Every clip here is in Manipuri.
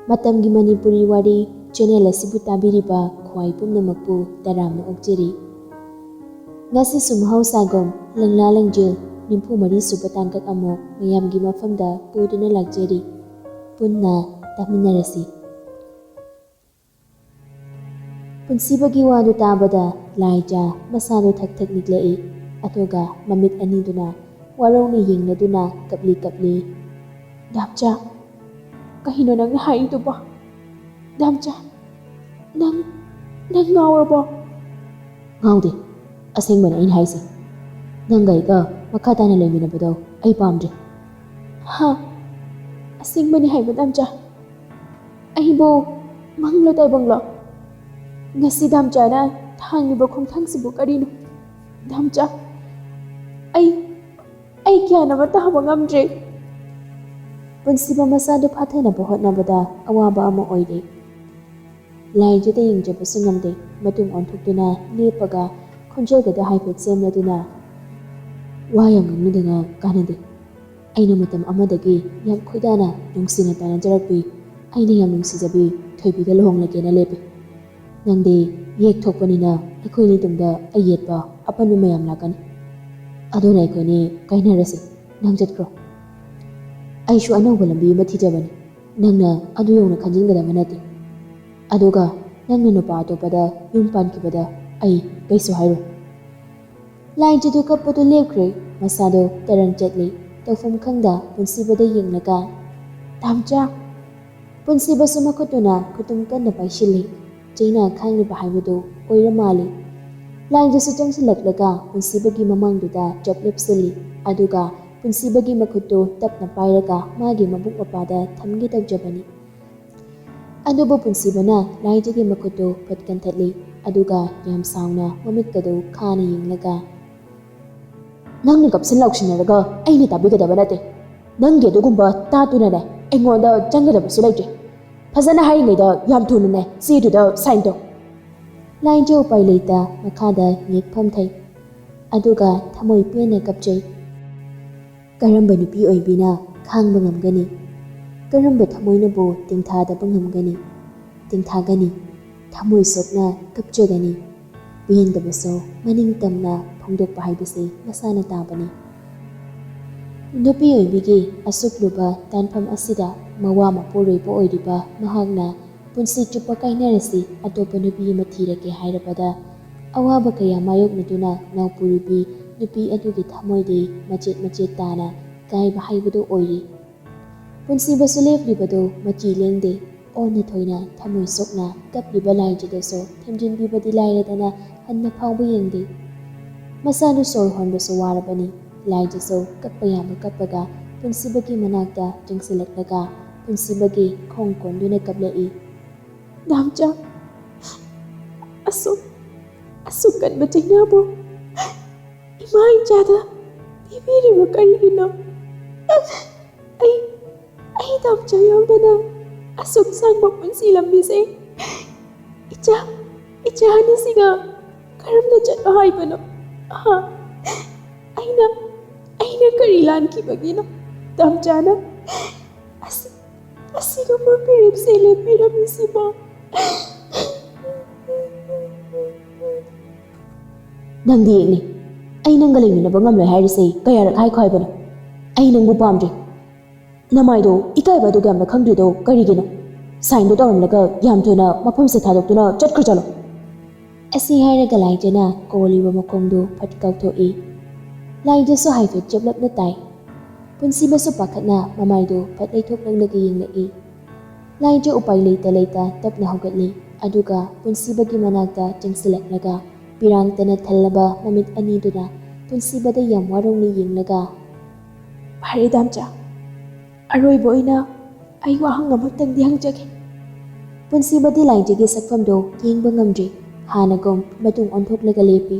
ꯃꯇꯝꯒꯤ ꯃꯅꯤꯄꯨꯔꯤ ꯋꯥꯔꯤ ꯆꯦꯅꯦꯜ ꯑꯁꯤꯕꯨ ꯇꯥꯕꯤꯔꯤꯕ ꯈ꯭ꯋꯥꯏ ꯄꯨꯝꯅꯃꯛꯄꯨ ꯇꯔꯥꯝꯅ ꯑꯣꯛꯆꯔꯤ꯫ ꯉꯁꯤꯁꯨ ꯃꯍꯧꯁꯥꯒꯨꯝ ꯂꯪꯂꯥ ꯂꯪꯖꯦꯜ 94 ꯁꯨꯕ ꯇꯥꯡꯀꯛ ꯑꯃꯨꯛ ꯃꯌꯥꯝꯒꯤ ꯃꯐꯝꯗ ꯄꯨꯗꯨꯅ ꯂꯥꯛꯆꯔꯤ꯫ ꯄꯨꯟꯅ ꯇꯥꯃꯤꯟꯅꯔꯁꯤ꯫ ꯄꯨꯟꯁꯤꯕꯒꯤ ꯋꯥꯗꯨ ꯇꯥꯕꯗ ꯂꯥꯏꯖꯥ ꯃꯁꯥꯗꯨ ꯊꯛ ꯊꯛ ꯅꯤꯛꯂꯛꯏ꯫ ꯑꯗꯨꯒ ꯃꯃꯤꯠ ꯑꯅꯤꯗꯨꯅ ꯋꯥꯔꯧꯅ ꯌꯦꯡꯂꯗꯨꯅ ꯀꯞꯂꯤ ꯀꯞꯂꯤ꯫ ꯗꯥꯝꯆꯥ, ꯀꯩꯅꯣ ꯅꯪꯅ ꯍꯥꯏꯔꯤꯗꯨꯕꯣ? ꯗꯥꯝꯆꯥ, ꯅꯪ ꯉꯥꯎꯔꯕꯣ? ꯉꯥꯎꯗꯦ, ꯑꯁꯦꯡꯕꯅꯦ ꯑꯩꯅ ꯍꯥꯏꯁꯦ꯫ ꯅꯪꯒ ꯑꯩꯒ ꯃꯈꯥ ꯇꯥꯅ ꯂꯩꯃꯤꯟꯅꯕꯗꯣ ꯑꯩ ꯄꯥꯝꯗ꯭ꯔꯦ꯫ ꯍꯥ? ꯑꯁꯦꯡꯕꯅꯤ ꯍꯥꯏꯕ ꯗꯥꯝꯆꯥ? ꯑꯩꯕꯨ ꯃꯪꯂꯣ ꯇꯥꯏꯕꯪꯂꯣ? ꯉꯁꯤ ꯗꯥꯝꯆꯥꯅ ꯊꯥꯡꯂꯤꯕ ꯈꯣꯡꯊꯥꯡꯁꯤꯕꯨ ꯀꯔꯤꯅꯣ? ꯗꯥꯝꯆꯥ, ꯑꯩ ꯒ꯭ꯌꯥꯟ ꯑꯃ ꯇꯥꯕ ꯉꯝꯗ꯭ꯔꯦ꯫ ꯄꯨꯟꯁꯤꯕ ꯃꯁꯥꯗꯨ ꯐꯥꯊꯅꯕ ꯍꯣꯠꯅꯕꯗ ꯑꯋꯥꯕ ꯑꯃ ꯑꯣꯏꯔꯦ꯫ ꯂꯥꯏꯖꯗ ꯌꯦꯡꯖꯕꯁꯨ ꯉꯝꯗꯦ꯫ ꯃꯇꯨꯡ ꯑꯣꯟꯊꯣꯛꯇꯨꯅ ꯂꯦꯞꯄꯒ ꯈꯣꯟꯖꯦꯜꯒꯗ ꯍꯥꯏꯐꯦꯠ ꯁꯦꯝꯂꯗꯨꯅ, ꯋꯥ ꯌꯥꯝ ꯉꯥꯡꯅꯗꯅ ꯀꯥꯟꯅꯗꯦ꯫ ꯑꯩꯅ ꯃꯇꯝ ꯑꯃꯗꯒꯤ ꯌꯥꯝ ꯈꯣꯏꯗꯥꯅ ꯅꯨꯡꯁꯤꯅ ꯇꯥꯟꯅꯖꯔꯛꯄꯤ, ꯑꯩꯅ ꯌꯥꯝ ꯅꯨꯡꯁꯤꯖꯕꯤ ꯊꯣꯏꯕꯤꯒ ꯂꯨꯍꯣꯡꯂꯒꯦꯅ ꯂꯦꯞꯄꯤ꯫ ꯅꯪꯗꯤ ꯌꯦꯛ ꯊꯣꯛꯄꯅꯤꯅ ꯑꯩꯈꯣꯏꯅꯤ ꯇꯨꯡꯗ ꯑꯌꯦꯠꯄ ꯑꯄꯟꯕ ꯃꯌꯥꯝ ꯂꯥꯛꯀꯅꯤ꯫ ꯑꯗꯨꯅ ꯑꯩꯈꯣꯏꯅꯤ ꯀꯥꯏꯅꯔꯁꯤ, ꯅꯪ ꯆꯠꯈ꯭ꯔꯣ꯫ ꯑꯩꯁꯨ ꯑꯅꯧꯕ ꯂꯝꯕꯤ ꯑꯃ ꯊꯤꯖꯕꯅꯤ꯫ ꯅꯪꯅ ꯑꯗꯨ ꯌꯧꯅ ꯈꯟꯖꯤꯟꯒꯗꯕ ꯅꯠꯇꯦ꯫ ꯑꯗꯨꯒ ꯅꯪꯅ ꯅꯨꯄꯥ ꯑꯇꯣꯞꯄꯗ ꯌꯨꯝ ꯄꯥꯟꯈꯤꯕꯗ ꯑꯩ ꯀꯩꯁꯨ ꯍꯥꯏꯔꯣꯏ꯫ ꯂꯥꯏꯖꯗꯨ ꯀꯞꯄꯗꯨ ꯂꯦꯞꯈ꯭ꯔꯦ꯫ ꯃꯁꯥꯗꯣ ꯇꯔꯪ ꯆꯠꯂꯤ꯫ ꯇꯧꯐꯝ ꯈꯪꯗ ꯄꯨꯟꯁꯤꯕꯗ ꯌꯦꯡꯂꯒ, ꯗꯥꯝꯆꯥ! ꯄꯨꯟꯁꯤꯕꯁꯨ ꯃꯈꯨꯠꯇꯨꯅ ꯈꯨꯇꯨꯝ ꯀꯟꯅ ꯄꯥꯏꯁꯤꯜꯂꯤ꯫ ꯆꯩꯅꯥ ꯈꯥꯡꯂꯤꯕ ꯍꯥꯏꯕꯗꯨ ꯑꯣꯏꯔ ꯃꯥꯜꯂꯤ꯫ ꯂꯥꯏꯖꯁꯨ ꯆꯪꯁꯤꯜꯂꯛꯂꯒ ꯄꯨꯟꯁꯤꯕꯒꯤ ꯃꯃꯥꯡꯗꯨꯗ ꯆꯞ ꯂꯦꯞꯁꯤꯜꯂꯤ꯫ ꯑꯗꯨꯒ ꯄꯨꯟꯁꯤꯕꯒꯤ ꯃꯈꯨꯠꯇꯨ ꯇꯞꯅ ꯄꯥꯏꯔꯒ ꯃꯥꯒꯤ ꯃꯕꯨꯛ ꯃꯄꯥꯗ ꯊꯝꯒꯦ ꯇꯧꯖꯕꯅꯤ꯫ ꯑꯗꯨꯕꯨ ꯄꯨꯟꯁꯤꯕꯅ ꯂꯥꯏꯖꯒꯤ ꯃꯈꯨꯠꯇꯨ ꯐꯠ ꯀꯟꯊꯠꯂꯤ꯫ ꯑꯗꯨꯒ ꯌꯥꯝ ꯁꯥꯎꯅ ꯃꯃꯤꯠꯀꯗꯨ ꯈꯥꯅ ꯌꯦꯡꯂꯒ, ꯅꯪꯅ ꯀꯞꯁꯤꯟ ꯂꯥꯎꯁꯤꯟꯅꯔꯒ ꯑꯩꯅ ꯇꯥꯕꯤꯒꯗꯕ ꯅꯠꯇꯦ꯫ ꯅꯪꯒꯤ ꯑꯗꯨꯒꯨꯝꯕ ꯇꯥꯠꯇꯨꯅꯅꯦ ꯑꯩꯉꯣꯟꯗ ꯆꯪꯒꯗꯕꯁꯨ ꯂꯩꯇ꯭ꯔꯦ꯫ ꯐꯖꯅ ꯍꯥꯏꯔꯤꯉꯩꯗ ꯌꯥꯝ ꯊꯨꯅꯅꯦ ꯆꯦꯗꯨꯗ ꯁꯥꯏꯟ ꯇꯧ꯫ ꯂꯥꯏꯖ ꯎꯄꯥꯏ ꯂꯩꯇ ꯃꯈꯥꯗ ꯌꯦꯛ ꯐꯝꯊꯩ꯫ ꯑꯗꯨꯒ ꯊꯃꯣꯏ ꯄꯦꯟꯅ ꯀꯞꯆꯩ꯫ ꯀꯔꯝꯕ ꯅꯨꯄꯤ ꯑꯣꯏꯕꯤꯅ ꯈꯥꯡꯕ ꯉꯝꯒꯅꯤ? ꯀꯔꯝꯕ ꯊꯃꯣꯏꯅꯕꯨ ꯇꯦꯡꯊꯥꯗꯕ ꯉꯝꯒꯅꯤ? ꯇꯦꯡꯊꯥꯒꯅꯤ, ꯊꯃꯣꯏ ꯁꯣꯛꯅ ꯀꯞꯆꯒꯅꯤ꯫ ꯄꯦꯟꯗꯕꯁꯨ ꯃꯅꯤꯡ ꯇꯝꯅ ꯐꯣꯡꯗꯣꯛꯄ ꯍꯥꯏꯕꯁꯤ ꯃꯁꯥꯅ ꯇꯥꯕꯅꯤ꯫ ꯅꯨꯄꯤ ꯑꯣꯏꯕꯤꯒꯤ ꯑꯁꯨꯛ ꯂꯨꯕ ꯇꯥꯟꯐꯝ ꯑꯁꯤꯗ ꯃꯋꯥ ꯃꯄꯨꯔꯣꯏꯕ ꯑꯣꯏꯔꯤꯕ ꯃꯍꯥꯛꯅ ꯄꯨꯟꯁꯤ ꯆꯨꯞꯄ ꯀꯥꯏꯅꯔꯁꯤ, ꯑꯇꯣꯞꯄ ꯅꯨꯄꯤ ꯑꯃ ꯊꯤꯔꯒꯦ ꯍꯥꯏꯔꯕꯗ ꯑꯋꯥꯕ ꯀꯌꯥ ꯃꯥꯌꯣꯛꯅꯗꯨꯅ ꯅꯥꯎꯄꯨꯔꯤꯕꯤ ꯅꯨꯄꯤ ꯑꯗꯨꯒꯤ ꯊꯃꯣꯏꯗꯤ ꯃꯆꯦꯠ ꯃꯆꯦꯠ ꯇꯥꯅ ꯀꯥꯏꯕ ꯍꯥꯏꯕꯗꯨ ꯑꯣꯏꯔꯤ꯫ ꯄꯨꯟꯁꯤꯕꯁꯨ ꯂꯦꯞꯂꯤꯕꯗꯨ ꯃꯆꯤ ꯂꯦꯡꯗꯦ꯫ ꯑꯣꯟꯅ ꯊꯣꯏꯅ ꯊꯃꯣꯏ ꯁꯣꯛꯅ ꯀꯞꯂꯤꯕ ꯂꯥꯏꯖꯗꯁꯨ ꯊꯦꯝꯖꯤꯟꯕꯤꯕꯗꯤ ꯂꯥꯏꯔꯗꯅ ꯍꯟꯅ ꯐꯥꯎꯕ ꯌꯦꯡꯗꯦ꯫ ꯃꯁꯥꯗꯨ ꯁꯣꯔ ꯍꯣꯟꯕꯁꯨ ꯋꯥꯔꯕꯅꯤ꯫ ꯂꯥꯏꯖꯁꯨ ꯀꯞꯄ ꯌꯥꯕ ꯀꯞꯄꯒ ꯄꯨꯟꯁꯤꯕꯒꯤ ꯃꯅꯥꯛꯇ ꯆꯪꯁꯤꯜꯂꯛꯂꯒ ꯄꯨꯟꯁꯤꯕꯒꯤ ꯈꯣꯡ ꯀꯣꯟꯗꯨꯅ ꯀꯞꯂꯛꯏ꯫ ꯗꯥꯝꯆꯥ, ꯑꯁꯨꯛ ꯀꯟꯕ ꯆꯩꯅꯥꯕꯨ ꯏꯃꯥ ꯏꯆꯥꯗ ꯄꯤꯕꯤꯔꯤꯕ ꯀꯔꯤꯒꯤꯅꯣ? ꯑꯩ ꯗꯥꯝꯆꯥ ꯌꯥꯎꯗꯅ ꯑꯁꯨꯛ ꯁꯥꯡꯕ ꯄꯨꯟꯁꯤ ꯂꯝꯕꯤꯁꯦ ꯏꯆꯥ ꯑꯅꯤꯁꯤꯒ ꯀꯔꯝꯅ ꯆꯠꯂꯣ ꯍꯥꯏꯕꯅꯣ? ꯑꯩꯅ ꯀꯔꯤ ꯂꯥꯟꯈꯤꯕꯒꯤꯅꯣ ꯗꯥꯝꯆꯥꯅ ꯑꯁꯤꯒꯨꯝꯕ ꯐꯤꯔꯦꯞꯁꯦ ꯂꯦꯞꯄꯤꯔꯝꯃꯤꯁꯤꯕꯣ? ꯅꯪꯗꯤ ꯌꯦꯡꯅꯤ, ꯑꯩ ꯅꯪꯒ ꯂꯩꯃꯤꯟꯅꯕ ꯉꯝꯂꯣꯏ ꯍꯥꯏꯔꯤꯁꯦ ꯀꯌꯥꯔꯛ ꯍꯥꯏꯈꯣ ꯍꯥꯏꯕꯅꯣ? ꯑꯩ ꯅꯪꯕꯨ ꯄꯥꯝꯗ꯭ꯔꯦ꯫ ꯅꯃꯥꯏꯗꯣ ꯏꯀꯥꯏꯕ ꯑꯗꯨꯒ ꯌꯥꯝꯅ ꯈꯪꯗ꯭ꯔꯤꯗꯣ ꯀꯔꯤꯒꯤꯅꯣ? ꯁꯥꯏꯟꯗꯣ ꯇꯧꯔꯝꯂꯒ ꯌꯥꯝ ꯊꯨꯅ ꯃꯐꯝꯁꯦ ꯊꯥꯗꯣꯛꯇꯨꯅ ꯆꯠꯈ꯭ꯔ ꯆꯠꯂꯣ꯫ ꯑꯁꯤ ꯍꯥꯏꯔꯒ ꯂꯥꯏꯖꯅ ꯀꯣꯜꯂꯤꯕ ꯃꯈꯣꯡꯗꯨ ꯐꯠ ꯀꯥꯎꯊꯣꯛꯏ꯫ ꯂꯥꯏꯖꯁꯨ ꯍꯥꯏꯐꯦꯠ ꯆꯞꯂꯞꯅ ꯇꯥꯏ꯫ ꯄꯨꯟꯁꯤꯕꯁꯨ ꯄꯥꯈꯠꯅ ꯃꯃꯥꯏꯗꯨ ꯐꯠ ꯂꯩꯊꯣꯛꯂꯛꯂꯒ ꯌꯦꯡꯂꯛꯏ꯫ ꯂꯥꯏꯖ ꯎꯄꯥꯏ ꯂꯩꯇ ꯇꯞꯅ ꯍꯧꯒꯠꯂꯤ꯫ ꯑꯗꯨꯒ ꯄꯨꯟꯁꯤꯕꯒꯤ ꯃꯅꯥꯛꯇ ꯆꯪꯁꯤꯜꯂꯛꯂꯒ ꯄꯤꯔꯥꯡꯇꯅ ꯊꯜꯂꯕ ꯃꯃꯤꯠ ꯑꯅꯤꯗꯨꯅ ꯄꯨꯟꯁꯤꯕꯗ ꯌꯥꯝ ꯋꯥꯔꯧꯅ ꯌꯦꯡꯂꯒ, ꯐꯔꯦ ꯗꯥꯝꯆꯥ, ꯑꯔꯣꯏꯕ ꯑꯣꯏꯅ ꯑꯩ ꯋꯥꯍꯪ ꯑꯃꯇꯪꯗꯤ ꯍꯪꯖꯒꯦ꯫ ꯄꯨꯟꯁꯤꯕꯗꯤ ꯂꯥꯏꯖꯒꯤ ꯁꯛꯐꯝꯗꯨ ꯌꯦꯡꯕ ꯉꯝꯗ꯭ꯔꯤ꯫ ꯍꯥꯟꯅꯒꯨꯝ ꯃꯇꯨꯡ ꯑꯣꯟꯊꯣꯛꯂꯒ ꯂꯦꯞꯄꯤ꯫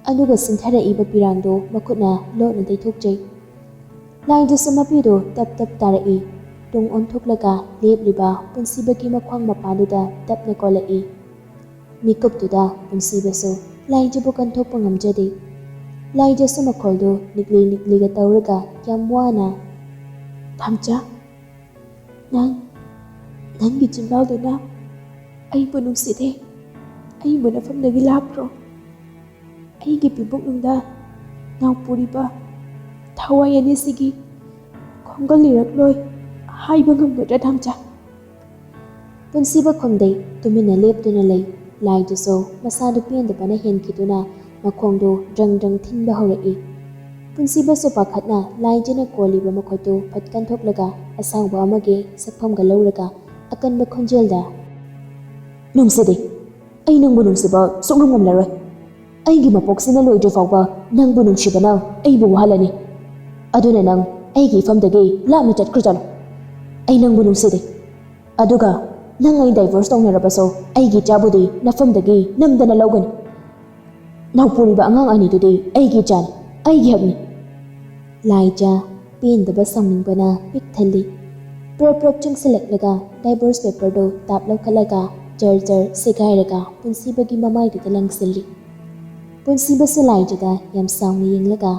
ꯑꯗꯨꯒ ꯁꯤꯟꯊꯔꯛꯏꯕ ꯄꯤꯔꯥꯡꯗꯨ ꯃꯈꯨꯠꯅ ꯂꯣꯠꯅ ꯇꯩꯊꯣꯛꯆꯩ꯫ ꯂꯥꯏꯖꯁꯨ ꯃꯄꯤꯗꯨ ꯇꯞ ꯇꯥꯔꯛꯏ꯫ ꯇꯨꯡ ꯑꯣꯟꯊꯣꯛꯂꯒ ꯂꯦꯞꯂꯤꯕ ꯄꯨꯟꯁꯤꯕꯒꯤ ꯃꯈ꯭ꯋꯥꯡ ꯃꯄꯥꯗꯨꯗ ꯇꯞꯅ ꯀꯣꯜꯂꯛꯏ꯫ ꯃꯤꯀꯨꯞꯇꯨꯗ ꯄꯨꯟꯁꯤꯕꯁꯨ ꯂꯥꯏꯖꯕꯨ ꯀꯟꯊꯣꯛꯄ ꯉꯝꯖꯗꯦ꯫ ꯂꯥꯏꯖꯁꯨ ꯃꯈꯣꯜꯗꯨ ꯅꯤꯛꯂꯤꯒ ꯇꯧꯔꯒ ꯌꯥꯝ ꯋꯥꯅ, ꯗꯥꯝꯆꯥ, ꯅꯪꯒꯤ ꯆꯤꯟꯕꯥꯜꯗꯨꯅ ꯑꯩꯕꯨ ꯅꯨꯡꯁꯤꯗꯦ, ꯑꯩꯕꯨ ꯅꯐꯝꯗꯒꯤ ꯂꯥꯞꯈ꯭ꯔꯣ, ꯑꯩꯒꯤ ꯄꯤꯕꯨꯛꯅꯨꯡꯗ ꯅꯥꯎꯄꯨꯔꯤꯕ ꯊꯋꯥꯏ ꯑꯅꯤꯁꯤꯒꯤ ꯈꯣꯡꯒꯠꯂꯤꯔꯛꯂꯣꯏ ꯍꯥꯏꯕ ꯉꯝꯒꯗ꯭ꯔꯥ ꯙꯝꯆꯥ? ꯄꯨꯟꯁꯤꯕ ꯈꯨꯝꯗꯦ, ꯇꯨꯃꯤꯟꯅ ꯂꯦꯞꯇꯨꯅ ꯂꯩ꯫ ꯂꯥꯏꯗꯨꯁꯨ ꯃꯁꯥꯗꯨ ꯄꯦꯟꯗꯕꯅ ꯍꯦꯟꯈꯤꯗꯨꯅ ꯃꯈꯣꯡꯗꯨ ꯗ꯭ꯔꯪ ꯗ꯭ꯔꯪ ꯊꯤꯟꯕ ꯍꯧꯔꯛꯏ꯫ ꯄꯨꯟꯁꯤꯕꯁꯨ ꯄꯥꯈꯠꯅ ꯂꯥꯏꯖꯅ ꯀꯣꯜꯂꯤꯕ ꯃꯈꯨꯠꯇꯨ ꯐꯠ ꯀꯟꯊꯣꯛꯂꯒ ꯑꯁꯥꯎꯕ ꯑꯃꯒꯤ ꯁꯛꯐꯝꯒ ꯂꯧꯔꯒ ꯑꯀꯟꯕ ꯈꯣꯟꯖꯦꯜꯗ, ꯅꯨꯡꯁꯤꯗꯦ, ꯑꯩ ꯅꯪꯕꯨ ꯅꯨꯡꯁꯤꯕ ꯁꯨꯛꯉꯝ ꯉꯝꯂꯔꯣꯏ꯫ ꯑꯩꯒꯤ ꯃꯄꯣꯛꯁꯤꯅ ꯂꯣꯏꯗ꯭ꯔꯤ ꯐꯥꯎꯕ ꯅꯪꯕꯨ ꯅꯨꯡꯁꯤꯕꯅ ꯑꯩꯕꯨ ꯋꯥꯍꯜꯂꯅꯤ꯫ ꯑꯗꯨꯅ ꯅꯪ ꯑꯩꯒꯤ ꯏꯐꯝꯗꯒꯤ ꯂꯥꯞꯅ ꯆꯠꯈ꯭ꯔꯖꯠꯂꯣ꯫ ꯑꯩ ꯅꯪꯕꯨ ꯅꯨꯡꯁꯤꯗꯦ꯫ ꯑꯗꯨꯒ ꯅꯪ ꯑꯩ ꯗꯥꯏꯚꯣꯔꯁ ꯇꯧꯅꯔꯕꯁꯨ ꯑꯩꯒꯤ ꯏꯆꯥꯕꯨꯗꯤ ꯅꯐꯝꯗꯒꯤ ꯅꯝꯗꯅ ꯂꯧꯒꯅꯤ꯫ ꯅꯥꯎꯄꯨꯔꯤꯕ ꯑꯉꯥꯡ ꯑꯅꯤꯗꯨꯗꯤ ꯑꯩꯒꯤ ꯏꯆꯥꯅꯤ, ꯑꯩꯒꯤ ꯍꯛꯅꯤ꯫ ꯂꯥꯏꯖ ꯄꯦꯟꯗꯕ ꯁꯥꯎꯅꯤꯡꯕꯅ ꯄꯤꯛ ꯊꯜꯂꯤ꯫ ꯄ꯭ꯔꯞ ꯄ꯭ꯔꯞ ꯆꯪꯁꯤꯜꯂꯛꯂꯒ ꯗꯥꯏꯚꯣꯔꯁ ꯄꯦꯄꯔꯗꯨ ꯇꯥꯞ ꯂꯧꯈꯠꯂꯒ ꯖꯔ ꯖꯔ ꯁꯦꯒꯥꯏꯔꯒ ꯄꯨꯟꯁꯤꯕꯒꯤ ꯃꯃꯥꯏꯗꯨꯗ ꯂꯪꯁꯤꯜꯂꯤ꯫ ꯄꯨꯟꯁꯤꯕꯁꯨ ꯂꯥꯏꯖꯗ ꯌꯥꯝ ꯁꯥꯎꯅ ꯌꯦꯡꯂꯒ,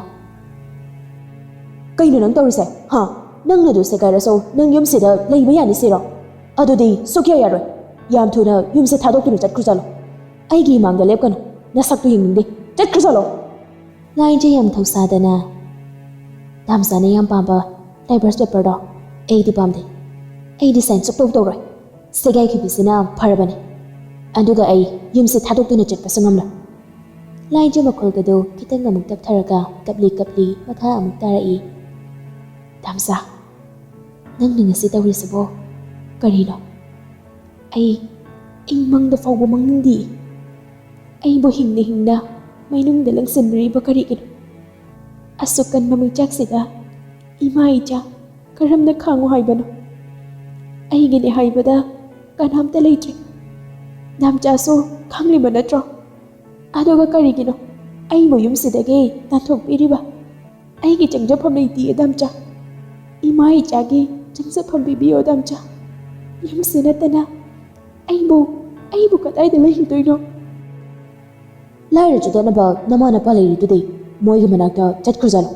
ꯀꯩꯅꯣ ꯅꯪ ꯇꯧꯔꯤꯁꯦ? ꯍꯥ? ꯅꯪꯅꯗꯨ ꯁꯦꯒꯥꯏꯔꯁꯨ ꯅꯪ ꯌꯨꯝꯁꯤꯗ ꯂꯩꯕ ꯌꯥꯅꯤ ꯁꯤꯔꯣ? ꯑꯗꯨꯗꯤ ꯁꯨꯛꯌꯥ ꯌꯥꯔꯣꯏ꯫ ꯌꯥꯝ ꯊꯨꯅ ꯌꯨꯝꯁꯦ ꯊꯥꯗꯣꯛꯇꯨꯅ ꯆꯠꯈ꯭ꯔꯖꯠꯂꯣ꯫ ꯑꯩꯒꯤ ꯏꯃꯥꯡꯗ ꯂꯦꯞꯀꯅꯨ, ꯅꯁꯛꯇꯨ ꯌꯦꯡꯅꯤꯡꯗꯦ, ꯆꯠꯈ꯭ꯔꯖꯠꯂꯣ꯫ ꯂꯥꯏꯖ ꯌꯥꯝ ꯊꯧꯁꯥꯗꯅ, ꯙꯝꯆꯥꯅ ꯌꯥꯝ ꯄꯥꯝꯕ ꯗꯥꯏꯚꯣꯔꯁ ꯄꯦꯄꯔꯗꯣ ꯑꯩꯗꯤ ꯄꯥꯝꯗꯦ, ꯑꯩꯗꯤ ꯁꯥꯏꯟ ꯁꯨꯛꯇꯧ ꯇꯧꯔꯣꯏ꯫ ꯁꯦꯒꯥꯏꯈꯤꯕꯁꯤꯅ ꯐꯔꯕꯅꯤ, ꯑꯗꯨꯒ ꯑꯩ ꯌꯨꯝꯁꯦ ꯊꯥꯗꯣꯛꯇꯨꯅ ꯆꯠꯄꯁꯨ ꯉꯝꯂꯣꯏ꯫ ꯂꯥꯏꯖ ꯃꯈꯣꯜꯒꯗꯨ ꯈꯤꯇꯪ ꯑꯃꯨꯛ ꯇꯞꯊꯔꯒ ꯀꯞꯂꯤ ꯀꯞꯂꯤ ꯃꯈꯥ ꯑꯃꯨꯛ ꯇꯥꯔꯛꯏ꯫ ꯙꯝꯆꯥ, ꯅꯪꯅ ꯉꯁꯤ ꯇꯧꯔꯤꯁꯤꯕꯣ ꯀꯔꯤꯅꯣ? ꯑꯩ ꯃꯪꯗ ꯐꯥꯎꯕ ꯃꯪꯅꯤꯡꯗꯤꯌꯦ꯫ ꯑꯩꯕꯨ ꯍꯤꯡꯅ ꯍꯤꯡꯅ ꯃꯩꯅꯨꯡꯗ ꯂꯪꯁꯤꯟꯅꯔꯤꯕ ꯀꯔꯤꯒꯤꯅꯣ? ꯑꯁꯨꯛ ꯀꯟꯕ ꯃꯩꯆꯥꯛꯁꯤꯗ ꯏꯃꯥ ꯏꯆꯥ ꯀꯔꯝꯅ ꯈꯥꯡꯉꯨ ꯍꯥꯏꯕꯅꯣ? ꯑꯩꯒꯤꯅꯦ ꯍꯥꯏꯕꯗ ꯀꯅꯥꯝꯇ ꯂꯩꯇ꯭ꯔꯦ, ꯙꯝꯆꯥꯁꯨ ꯈꯪꯂꯤꯕ ꯅꯠꯇ꯭ꯔꯣ? ꯑꯗꯨꯒ ꯀꯔꯤꯒꯤꯅꯣ ꯑꯩꯕꯨ ꯌꯨꯝꯁꯤꯗꯒꯤ ꯇꯥꯟꯊꯣꯛꯄꯤꯔꯤꯕ? ꯑꯩꯒꯤ ꯆꯪꯖꯐꯝ ꯂꯩꯇꯤꯌꯦ ꯙꯝꯆꯥ, ꯏꯃꯥ ꯏꯆꯥꯒꯤ ꯆꯪꯖꯐꯝ ꯄꯤꯕꯤꯌꯣ ꯙꯝꯆꯥ꯫ ꯌꯨꯝꯁꯤ ꯅꯠꯇꯅ ꯑꯩꯕꯨ ꯀꯗꯥꯏꯗ ꯂꯩꯔꯨꯗꯣꯏꯅꯣ? ꯂꯥꯏꯔ ꯆꯠꯅꯕ ꯅꯃꯥ ꯅꯄꯥ ꯂꯩꯔꯤꯗꯨꯗꯤ ꯃꯣꯏꯒꯤ ꯃꯅꯥꯛꯇ ꯆꯠꯈ꯭ꯔꯖꯠꯂꯣ꯫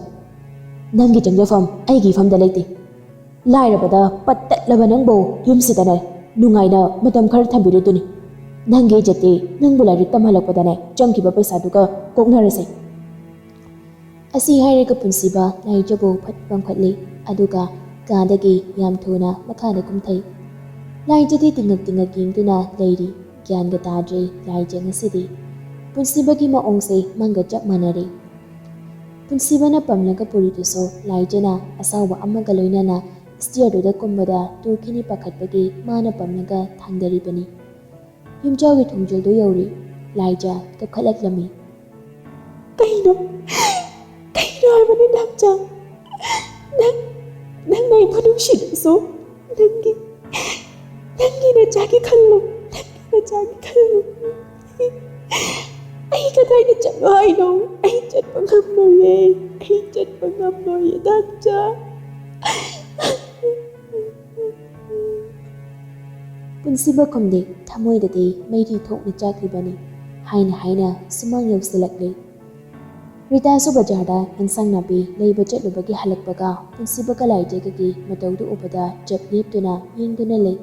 ꯅꯪꯒꯤ ꯆꯪꯖꯐꯝ ꯑꯩꯒꯤ ꯏꯐꯝꯗ ꯂꯩꯇꯦ꯫ ꯂꯥꯏꯔꯕꯗ ꯄꯠ ꯇꯠꯂꯕ ꯅꯪꯕꯨ ꯌꯨꯝꯁꯤꯗꯅꯦ ꯅꯨꯡꯉꯥꯏꯅ ꯃꯇꯝ ꯈꯔ ꯊꯝꯕꯤꯔꯤꯗꯨꯅꯤ꯫ ꯅꯪꯒꯤ ꯏꯖꯠꯇꯤ ꯅꯪꯕꯨ ꯂꯥꯏꯔꯤꯛ ꯇꯝꯍꯜꯂꯛꯄꯗꯅꯦ ꯆꯪꯈꯤꯕ ꯄꯩꯁꯥꯗꯨꯒ ꯀꯣꯛꯅꯔꯁꯦ꯫ ꯑꯁꯤ ꯍꯥꯏꯔꯒ ꯄꯨꯟꯁꯤꯕ ꯂꯥꯏꯖꯕꯨ ꯐꯠ ꯄꯥꯡꯈꯠꯂꯤ, ꯑꯗꯨꯒ ꯀꯥꯗꯒꯤ ꯌꯥꯝ ꯊꯨꯅ ꯃꯈꯥꯗ ꯀꯨꯝꯊꯩ꯫ ꯂꯥꯏꯖꯗꯤ ꯇꯤꯡꯉꯛ ꯇꯤꯡꯉꯛ ꯌꯦꯡꯗꯨꯅ ꯂꯩꯔꯤ, ꯒ꯭ꯌꯥꯟꯒ ꯇꯥꯗ꯭ꯔꯤ ꯂꯥꯏꯖ ꯉꯁꯤꯗꯤ꯫ ꯄꯨꯟꯁꯤꯕꯒꯤ ꯃꯑꯣꯡꯁꯦ ꯃꯪꯒ ꯆꯞ ꯃꯥꯟꯅꯔꯤ꯫ ꯄꯨꯟꯁꯤꯕꯅ ꯄꯝꯂꯒ ꯄꯨꯔꯤꯗꯨꯁꯨ ꯂꯥꯏꯖꯅ ꯑꯁꯥꯎꯕ ꯑꯃꯒ ꯂꯣꯏꯅꯅ ꯁ꯭ꯇꯤꯌꯔꯗꯨꯗ ꯀꯨꯝꯕꯗ ꯇꯨꯈꯤꯅꯤ ꯄꯥꯈꯠꯄꯒꯤ ꯃꯥꯅ ꯄꯝꯂꯒ ꯊꯥꯡꯗꯔꯤꯕꯅꯤ꯫ ꯌꯨꯝꯖꯥꯎꯒꯤ ꯊꯣꯡꯖꯤꯜꯗꯨ ꯌꯧꯔꯤ꯫ ꯂꯥꯏꯖ ꯀꯞꯈꯠꯂꯛꯂꯝꯃꯤ꯫ ꯀꯩꯅꯣ ꯍꯥꯏꯕꯅꯤ ꯙꯝꯆꯥ? ꯅꯪ ꯑꯩꯕꯨ ꯅꯨꯡꯁꯤꯗ꯭ꯔꯁꯨ ꯅꯪꯒꯤ ꯅꯆꯥꯒꯤ ꯈꯜꯂꯨ, ꯅꯆꯥꯒꯤ ꯈꯜꯂꯨ꯫ ꯑꯩ ꯀꯗꯥꯏꯗ ꯆꯠꯂꯣ ꯍꯥꯏꯅꯣ? ꯑꯩ ꯆꯠꯄ ꯉꯝꯂꯣꯏꯌꯦ ꯙꯝꯆꯥ꯫ ꯄꯨꯟꯁꯤꯕ ꯈꯨꯝꯗꯦ, ꯊꯃꯣꯏꯗꯗꯤ ꯃꯩꯔꯤ ꯊꯣꯛꯅ ꯆꯥꯛꯂꯤꯕꯅꯤ꯫ ꯍꯥꯏꯅ ꯁꯨꯃꯥꯡ ꯌꯧꯁꯤꯜꯂꯛꯂꯤ꯫ ꯔꯤꯇꯥꯁꯨ ꯕꯖꯥꯔꯗ ꯑꯦꯟꯁꯥꯡ ꯅꯥꯄꯤ ꯂꯩꯕ ꯆꯠꯂꯨꯕꯒꯤ ꯍꯜꯂꯛꯄꯒ ꯄꯨꯟꯁꯤꯕꯒ ꯂꯥꯏꯖꯒꯒꯤ ꯃꯇꯧꯗꯨ ꯎꯕꯗ ꯆꯞ ꯂꯦꯞꯇꯨꯅ ꯌꯦꯡꯗꯨꯅ ꯂꯩ꯫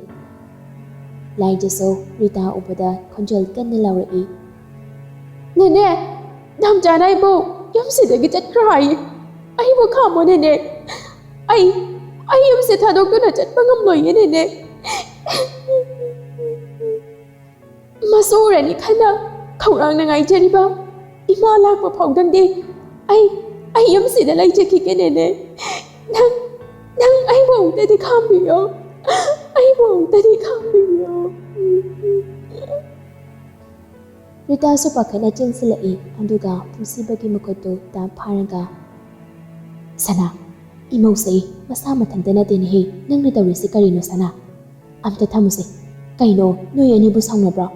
ꯂꯥꯏꯖꯁꯨ ꯔꯤꯇꯥ ꯎꯕꯗ ꯈꯣꯟꯖꯦꯜ ꯀꯟꯅ ꯂꯥꯎꯔꯛꯏ꯫ ꯅꯦꯅꯦ, ꯙꯝꯆꯥꯅ ꯑꯩꯕꯨ ꯌꯨꯝꯁꯤꯗꯒꯤ ꯆꯠꯈ꯭ꯔꯣ ꯍꯥꯏꯌꯦ, ꯑꯩꯕꯨ ꯈꯥꯝꯃꯣ ꯅꯦꯅꯦ꯫ ꯑꯩ ꯌꯨꯝꯁꯤ ꯊꯥꯗꯣꯛꯇꯨꯅ ꯆꯠꯄ ꯉꯝꯂꯣꯏꯌꯦ ꯅꯦꯅꯦ꯫ ꯃꯁꯨ ꯎꯔꯅꯤ ꯈꯟꯅ ꯈꯧꯔꯥꯡꯅ ꯉꯥꯏꯖꯔꯤꯕ ꯏꯃꯥ ꯂꯥꯛꯄ ꯐꯥꯎꯗꯪꯗꯤ ꯑꯩ ꯌꯨꯝꯁꯤꯗ ꯂꯩꯖꯈꯤꯒꯦ ꯅꯦꯅꯦ꯫ ꯅꯪ ꯑꯩꯕꯨ ꯑꯃꯨꯛꯇꯗꯤ ꯈꯥꯝꯕꯤꯌꯣ, ꯑꯩꯕꯨ ꯑꯃꯨꯛꯇꯗꯤ ꯈꯥꯝꯕꯤꯌꯣ꯫ ꯔꯤꯇꯥꯁꯨ ꯄꯥꯈꯠꯅ ꯆꯦꯟꯁꯤꯜꯂꯛꯏ, ꯑꯗꯨꯒ ꯄꯨꯟꯁꯤꯕꯒꯤ ꯃꯈꯨꯠꯇꯨ ꯇꯥꯞ ꯐꯥꯔꯒ, ꯁꯅꯥ, ꯏꯃꯧꯁꯦ ꯃꯁꯥ ꯃꯊꯟꯇ ꯅꯠꯇꯦꯅꯦꯍꯦ, ꯅꯪꯅ ꯇꯧꯔꯤꯁꯤ ꯀꯔꯤꯅꯣ ꯁꯅꯥ? ꯑꯝꯇ ꯊꯝꯃꯨꯁꯦ꯫ ꯀꯩꯅꯣ ꯅꯣꯏ ꯑꯅꯤꯕꯨ ꯁꯥꯎꯅꯕ꯭ꯔꯣ?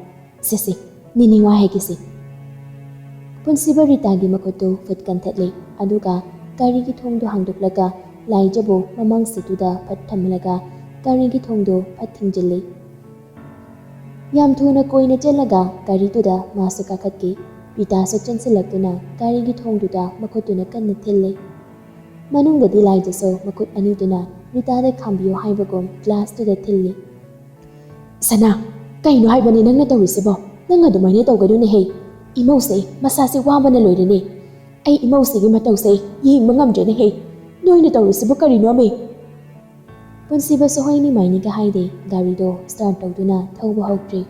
ꯁꯦ ꯅꯦꯅꯦ ꯋꯥ ꯍꯥꯏꯒꯦꯁꯦ꯫ ꯄꯨꯟꯁꯤꯕ ꯔꯤꯇꯥꯒꯤ ꯃꯈꯨꯠꯇꯨ ꯐꯠ ꯀꯟꯊꯠꯂꯤ, ꯑꯗꯨꯒ ꯒꯥꯔꯤꯒꯤ ꯊꯣꯡꯗꯨ ꯍꯥꯡꯗꯣꯛꯂꯒ ꯂꯥꯏꯖꯕꯨ ꯃꯃꯥꯡ ꯁꯤꯠꯇꯨꯗ ꯐꯠ ꯊꯝꯂꯒ ꯒꯥꯔꯤꯒꯤ ꯊꯣꯡꯗꯨ ꯐꯠ ꯊꯤꯡꯖꯤꯜꯂꯤ꯫ ꯌꯥꯝ ꯊꯨꯅ ꯀꯣꯏꯅ ꯆꯦꯜꯂꯒ ꯒꯥꯔꯤꯗꯨꯗ ꯃꯥꯁꯨ ꯀꯥꯈꯠꯈꯤ꯫ ꯔꯤꯇꯥꯁꯨ ꯆꯦꯟꯁꯤꯜꯂꯛꯇꯨꯅ ꯒꯥꯔꯤꯒꯤ ꯊꯣꯡꯗꯨꯗ ꯃꯈꯨꯠꯇꯨꯅ ꯀꯟꯅ ꯊꯤꯜꯂꯤ꯫ ꯃꯅꯨꯡꯗꯗꯤ ꯂꯥꯏꯖꯁꯨ ꯃꯈꯨꯠ ꯑꯅꯤꯗꯨꯅ ꯔꯤꯇꯥꯗ ꯈꯥꯝꯕꯤꯌꯨ ꯍꯥꯏꯕꯒꯨꯝ ꯒ꯭ꯂꯥꯁꯇꯨꯗ ꯊꯤꯜꯂꯤ꯫ ꯁꯅꯥ ꯀꯩꯅꯣ ꯍꯥꯏꯕꯅꯤ ꯅꯪꯅ ꯇꯧꯔꯤꯁꯤꯕꯣ ꯅꯪ ꯑꯗꯨꯃꯥꯏꯅ ꯇꯧꯒꯗꯨꯅꯦꯍꯦ ꯏꯃꯧꯁꯦ ꯃꯁꯥꯁꯦ ꯋꯥꯕꯅ ꯂꯣꯏꯔꯅꯤ ꯑꯩ ꯏꯃꯧꯁꯤꯒꯤ ꯃꯇꯧꯁꯦ ꯌꯦꯡꯕ ꯉꯝꯗ꯭ꯔꯦꯅꯦꯍꯦ ꯅꯣꯏꯅ ꯇꯧꯔꯤꯁꯤꯕꯨ ꯀꯔꯤꯅꯣꯃꯤ ꯄꯨꯟꯁꯤꯕꯁꯨ ꯍꯣꯏꯅꯤ ꯃꯥꯏꯅꯤꯒ ꯍꯥꯏꯗꯦ ꯒꯥꯔꯤꯗꯣ ꯁ꯭ꯇꯥꯔꯠ ꯇꯧꯗꯨꯅ ꯊꯧꯕ ꯍꯧꯈ꯭ꯔꯦ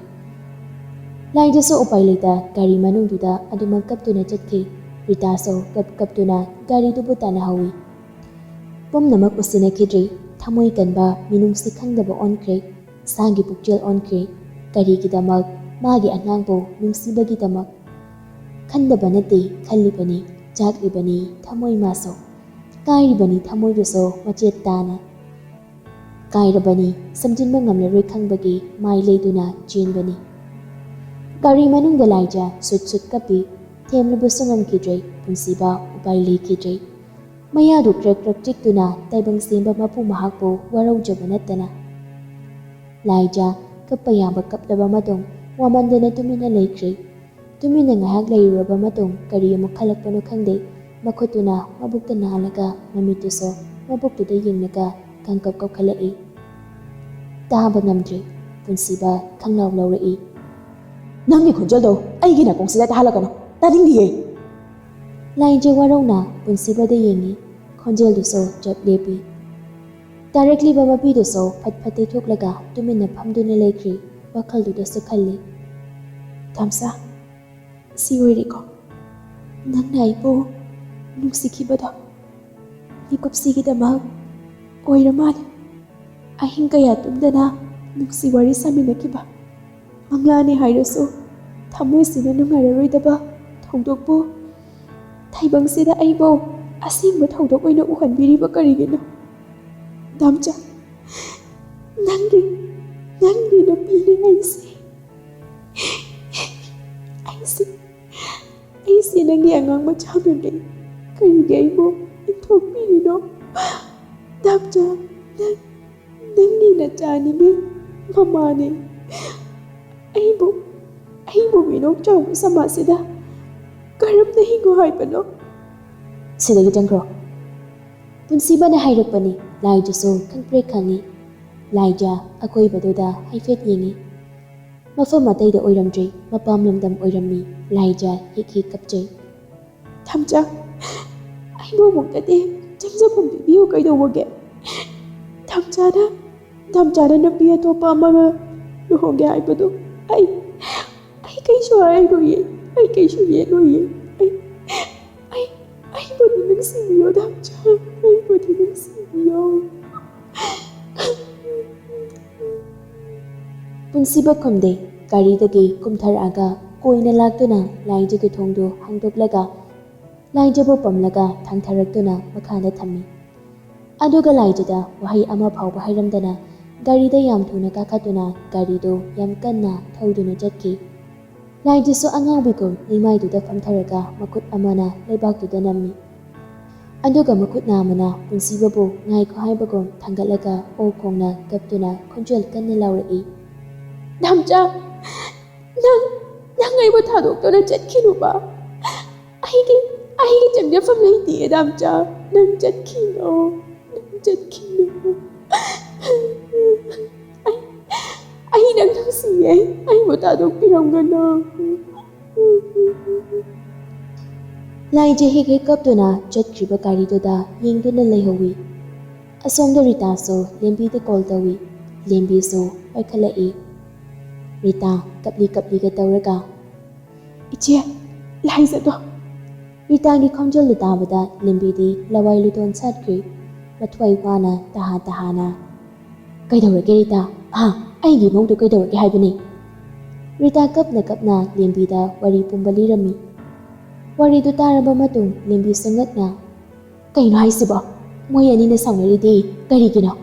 ꯂꯥꯏꯗꯁꯨ ꯎꯄꯥꯏ ꯂꯩꯇ ꯒꯥꯔꯤ ꯃꯅꯨꯡꯗꯨꯗ ꯑꯗꯨꯃꯛ ꯀꯞꯇꯨꯅ ꯆꯠꯈꯤ ꯔꯤꯇꯥꯁꯨ ꯀꯞꯇꯨꯅ ꯒꯥꯔꯤꯗꯨꯕꯨ ꯇꯥꯟꯅꯍꯧꯏ ꯄꯨꯝꯅꯃꯛ ꯎꯁꯤꯟꯅꯈꯤꯗ꯭ꯔꯤ ꯊꯃꯣꯏ ꯀꯟꯕ ꯃꯤꯅꯨꯡꯁꯤ ꯈꯪꯗꯕ ꯑꯣꯟꯈ꯭ꯔꯦ ꯏꯁꯥꯒꯤ ꯄꯨꯛꯆꯦꯜ ꯑꯣꯟꯈ꯭ꯔꯦ ꯀꯔꯤꯒꯤꯗꯃꯛ ꯃꯥꯒꯤ ꯑꯉꯥꯡꯕꯨ ꯅꯨꯡꯁꯤꯕꯒꯤꯗꯃꯛ ꯈꯟꯗꯕ ꯅꯠꯇꯦ ꯈꯜꯂꯤꯕꯅꯤ ꯆꯥꯛꯂꯤꯕꯅꯤ ꯊꯃꯣꯏ ꯃꯥꯁꯨ ꯀꯥꯏꯔꯤꯕꯅꯤ ꯊꯃꯣꯏꯗꯨꯁꯨ ꯃꯆꯦꯠ ꯇꯥꯅ ꯀꯥꯏꯔꯕꯅꯤ ꯁꯝꯖꯤꯟꯕ ꯉꯝꯂꯔꯣꯏ ꯈꯪꯕꯒꯤ ꯃꯥꯏ ꯂꯩꯗꯨꯅ ꯆꯦꯟꯕꯅꯤ ꯒꯥꯔꯤ ꯃꯅꯨꯡꯗ ꯂꯥꯏꯖꯥ ꯁꯨꯠ ꯀꯞꯄꯤ ꯊꯦꯝꯂꯕꯁꯨ ꯉꯝꯈꯤꯗ꯭ꯔꯦ ꯄꯨꯟꯁꯤꯕ ꯎꯄꯥꯏ ꯂꯩꯈꯤꯗ꯭ꯔꯦ ꯃꯌꯥꯗꯨ ꯀ꯭ꯔꯛ ꯆꯤꯛꯇꯨꯅ ꯇꯥꯏꯕꯪ ꯁꯦꯝꯕ ꯃꯄꯨ ꯃꯍꯥꯛꯄꯨ ꯋꯥꯔꯧꯖꯕ ꯅꯠꯇꯅ ꯂꯥꯏꯖꯥ ꯀꯞꯄ ꯌꯥꯕ ꯀꯞꯂꯕ ꯃꯇꯨꯡ ꯋꯥꯃꯟꯗꯅ ꯇꯨꯃꯤꯟꯅ ꯂꯩꯈ꯭ꯔꯦ ꯇꯨꯃꯤꯟꯅ ꯉꯥꯏꯍꯥꯛ ꯂꯩꯔꯨꯔꯕ ꯃꯇꯨꯡ ꯀꯔꯤ ꯑꯃꯨꯛ ꯈꯜꯂꯛꯄꯅꯣ ꯈꯪꯗꯦ ꯃꯈꯨꯠꯇꯨꯅ ꯃꯕꯨꯛꯇ ꯅꯥꯜꯂꯒ ꯃꯃꯤꯠꯇꯨꯁꯨ ꯃꯕꯨꯛꯇꯨꯗ ꯌꯦꯡꯂꯒ ꯀꯪꯀꯞ ꯀꯞꯈꯠꯂꯛꯏ ꯇꯥꯕ ꯉꯝꯗ꯭ꯔꯦ ꯄꯨꯟꯁꯤꯕ ꯈꯪꯂꯥꯎ ꯂꯧꯔꯛꯏ ꯅꯪꯒꯤ ꯈꯣꯟꯖꯦꯜꯗꯣ ꯑꯩꯒꯤ ꯅꯥꯀꯣꯡꯁꯤꯗ ꯇꯥꯍꯜꯂꯛꯀꯅꯣ ꯇꯥꯅꯤꯡꯗꯤꯌꯦ ꯂꯥꯏꯖꯥ ꯋꯥꯔꯧꯅ ꯄꯨꯟꯁꯤꯕꯗ ꯌꯦꯡꯉꯤ ꯈꯣꯟꯖꯦꯜꯗꯨꯁꯨ ꯆꯞ ꯂꯦꯞꯄꯤ ꯇꯥꯔꯛꯂꯤꯕ ꯃꯄꯤꯗꯨꯁꯨ ꯐꯠ ꯇꯩꯊꯣꯛꯂꯒ ꯇꯨꯃꯤꯟꯅ ꯐꯝꯗꯨꯅ ꯂꯩꯈ꯭ꯔꯤ ꯋꯥꯈꯜꯗꯨꯗꯁꯨ ꯈꯜꯂꯤ ꯊꯝꯁꯥ ꯁꯤ ꯑꯣꯏꯔꯦꯀꯣ ꯅꯪꯅ ꯑꯩꯕꯨ ꯅꯨꯡꯁꯤꯈꯤꯕꯗꯣ ꯃꯤꯀꯨꯞꯁꯤꯒꯤꯗꯃꯛ ꯑꯣꯏꯔ ꯃꯥꯜꯂꯦ ꯑꯍꯤꯡ ꯀꯌꯥ ꯇꯨꯝꯗꯅ ꯅꯨꯡꯁꯤ ꯋꯥꯔꯤ ꯁꯥꯃꯤꯟꯅꯈꯤꯕ ꯃꯪꯂꯥꯅꯤ ꯍꯥꯏꯔꯁꯨ ꯊꯃꯣꯏꯁꯤꯅ ꯅꯨꯡꯉꯥꯏꯔꯔꯣꯏꯗꯕ ꯊꯧꯗꯣꯛꯄꯨ ꯇꯥꯏꯕꯪꯁꯤꯗ ꯑꯩꯕꯨ ꯑꯁꯦꯡꯕ ꯊꯧꯗꯣꯛ ꯑꯣꯏꯅ ꯎꯍꯟꯕꯤꯔꯤꯕ ꯀꯔꯤꯒꯤꯅꯣ ꯗꯥꯝꯆꯥ ꯅꯪꯒꯤ ꯅꯨꯄꯤꯅꯤ ꯑꯩꯁꯦ ꯅꯪꯒꯤ ꯑꯉꯥꯡ ꯃꯆꯥꯗꯨꯅꯤ ꯀꯔꯤꯒꯤ ꯑꯩꯕꯨ ꯏꯟꯊꯣꯛꯄꯤꯔꯤꯅꯣ ꯗꯥꯝꯆꯥ ꯅꯪꯒꯤ ꯅꯆꯥꯅꯤꯒꯤ ꯃꯃꯥꯅꯤ ꯑꯩꯕꯨ ꯃꯤꯅꯣꯛ ꯆꯥꯎꯕ ꯁꯃꯥꯖꯁꯤꯗ ꯀꯔꯝꯅ ꯍꯤꯡꯉꯣ ꯍꯥꯏꯕꯅꯣ ꯁꯤꯗꯒꯤ ꯆꯪꯈ꯭ꯔꯣ ꯄꯨꯟꯁꯤꯕꯅ ꯍꯥꯏꯔꯛꯄꯅꯤ ꯂꯥꯏꯖꯥꯁꯨ ꯈꯪꯄ꯭ꯔꯦꯛ ꯈꯪꯉꯤ ꯂꯥꯏꯖꯥ ꯑꯀꯣꯏꯕꯗꯨꯗ ꯍꯥꯏꯐꯦꯠ ꯌꯦꯡꯉꯤ ꯃꯐꯝ ꯑꯇꯩꯗ ꯑꯣꯏꯔꯝꯗ꯭ꯔꯦ ꯃꯄꯥꯝ ꯂꯝꯗꯝ ꯑꯣꯏꯔꯝꯃꯤ ꯂꯥꯏꯖꯥ ꯍꯤꯛ ꯀꯞꯆꯩ ꯊꯝꯆꯥ ꯑꯩꯕꯨ ꯑꯃꯨꯛꯇꯗꯤ ꯆꯪꯖꯐꯝ ꯄꯤꯕꯤꯌꯨ ꯀꯩꯗꯧꯕꯒꯦ ꯊꯝꯆꯥꯅ ꯅꯨꯄꯤ ꯑꯇꯣꯞꯄ ꯑꯃꯒ ꯂꯨꯍꯣꯡꯒꯦ ꯍꯥꯏꯕꯗꯨ ꯑꯩ ꯀꯩꯁꯨ ꯍꯥꯏꯔꯣꯏꯌꯦ ꯑꯩ ꯀꯩꯁꯨ ꯌꯦꯠꯂꯣꯏꯌꯦ ꯑꯩꯕꯨꯗꯤ ꯅꯨꯡꯁꯤꯕꯤꯌꯣ ꯊꯝꯆꯥ ꯑꯩꯕꯨꯗꯤ ꯅꯨꯡꯁꯤꯕꯤꯌꯣ ꯄꯨꯟꯁꯤꯕ ꯈꯨꯝꯗꯦ ꯒꯥꯔꯤꯗꯒꯤ ꯀꯨꯝꯊꯔꯛꯑꯒ ꯀꯣꯏꯅ ꯂꯥꯛꯇꯨꯅ ꯂꯥꯏꯖꯥꯒꯤ ꯊꯣꯡꯗꯨ ꯍꯥꯡꯗꯣꯛꯂꯒ ꯂꯥꯏꯖꯥꯕꯨ ꯄꯝꯂꯒ ꯊꯥꯡꯊꯔꯛꯇꯨꯅ ꯃꯈꯥꯗ ꯊꯝꯃꯤ ꯑꯗꯨꯒ ꯂꯥꯏꯖꯥꯗ ꯋꯥꯍꯩ ꯑꯃ ꯐꯥꯎꯕ ꯍꯥꯏꯔꯝꯗꯅ ꯒꯥꯔꯤꯗ ꯌꯥꯝ ꯊꯨꯅ ꯀꯥꯈꯠꯇꯨꯅ ꯒꯥꯔꯤꯗꯨ ꯌꯥꯝ ꯀꯟꯅ ꯊꯧꯗꯨꯅ ꯆꯠꯈꯤ ꯂꯥꯏꯖꯥꯁꯨ ꯑꯉꯥꯎꯕꯤꯒꯨꯝ ꯂꯩꯃꯥꯏꯗꯨꯗ ꯐꯝꯊꯔꯒ ꯃꯈꯨꯠ ꯑꯃꯅ ꯂꯩꯕꯥꯛꯇꯨꯗ ꯅꯝꯃꯤ ꯑꯗꯨꯒ ꯃꯈꯨꯠ ꯑꯃꯅ ꯄꯨꯟꯁꯤꯕꯕꯨ ꯉꯥꯏꯈꯣ ꯍꯥꯏꯕꯒꯨꯝ ꯊꯥꯡꯒꯠꯂꯒ ꯑꯣ ꯈꯣꯡꯅ ꯀꯞꯇꯨꯅ ꯈꯣꯟꯖꯦꯜ ꯀꯟꯅ ꯂꯥꯎꯔꯛꯏ ꯗꯥꯝꯆꯥ ꯅꯪ ꯑꯩꯕꯨ ꯊꯥꯗꯣꯛꯇꯨꯅ ꯆꯠꯈꯤꯅꯨꯕ ꯑꯩꯒꯤ ꯆꯪꯖꯐꯝ ꯂꯩꯇꯤꯌꯦ ꯗꯥꯝꯆꯥ ꯅꯪ ꯆꯠꯈꯤꯅꯨ ꯑꯩ ꯅꯪ ꯅꯨꯡꯁꯤꯌꯦ ꯑꯩꯕꯨ ꯊꯥꯗꯣꯛꯄꯤꯔꯝꯒꯅꯨ ꯂꯥꯏꯖꯥ ꯍꯦꯛ ꯀꯞꯇꯨꯅ ꯆꯠꯈ꯭ꯔꯤꯕ ꯒꯥꯔꯤꯗꯨꯗ ꯌꯦꯡꯗꯨꯅ ꯂꯩꯍꯧꯏ ꯑꯁꯣꯝꯗ ꯔꯤꯇꯥꯁꯨ ꯂꯦꯝꯕꯤꯗ ꯀꯣꯜ ꯇꯧꯏ ꯂꯦꯝꯕꯤꯁꯨ ꯄꯥꯏꯈꯠꯂꯛꯏ ꯔꯤꯇꯥ ꯀꯞꯂꯤꯒ ꯇꯧꯔꯒ ꯏꯆꯦ ꯂꯥꯏꯖꯥꯗꯣ ꯔꯤꯇꯥꯒꯤ ꯈꯣꯟꯖꯦꯜꯗꯨ ꯇꯥꯕꯗ ꯂꯦꯝꯕꯤꯗꯤ ꯂꯋꯥꯏ ꯂꯨꯇꯣꯟ ꯁꯥꯠꯈ꯭ꯔꯤ ꯃꯊ꯭ꯋꯥꯏ ꯋꯥꯅ ꯇꯍꯥꯅ ꯀꯩꯗꯧꯔꯒꯦ ꯔꯤꯇꯥ ꯑꯩꯒꯤ ꯏꯃꯧꯗꯨ ꯀꯩꯗꯧꯔꯒꯦ ꯍꯥꯏꯕꯅꯤ ꯔꯤꯇꯥ ꯀꯞꯅ ꯂꯦꯝꯕꯤꯗ ꯋꯥꯔꯤ ꯄꯨꯝꯕ ꯂꯤꯔꯝꯃꯤ ꯋꯥꯔꯤꯗꯨ ꯇꯥꯔꯕ ꯃꯇꯨꯡ ꯂꯦꯝꯕꯤꯁꯨ ꯉꯛꯅ ꯀꯩꯅꯣ ꯍꯥꯏꯁꯤꯕꯣ ꯃꯣꯏ ꯑꯅꯤꯅ ꯁꯥꯎꯅꯔꯤꯗꯤ ꯀꯔꯤꯒꯤꯅꯣ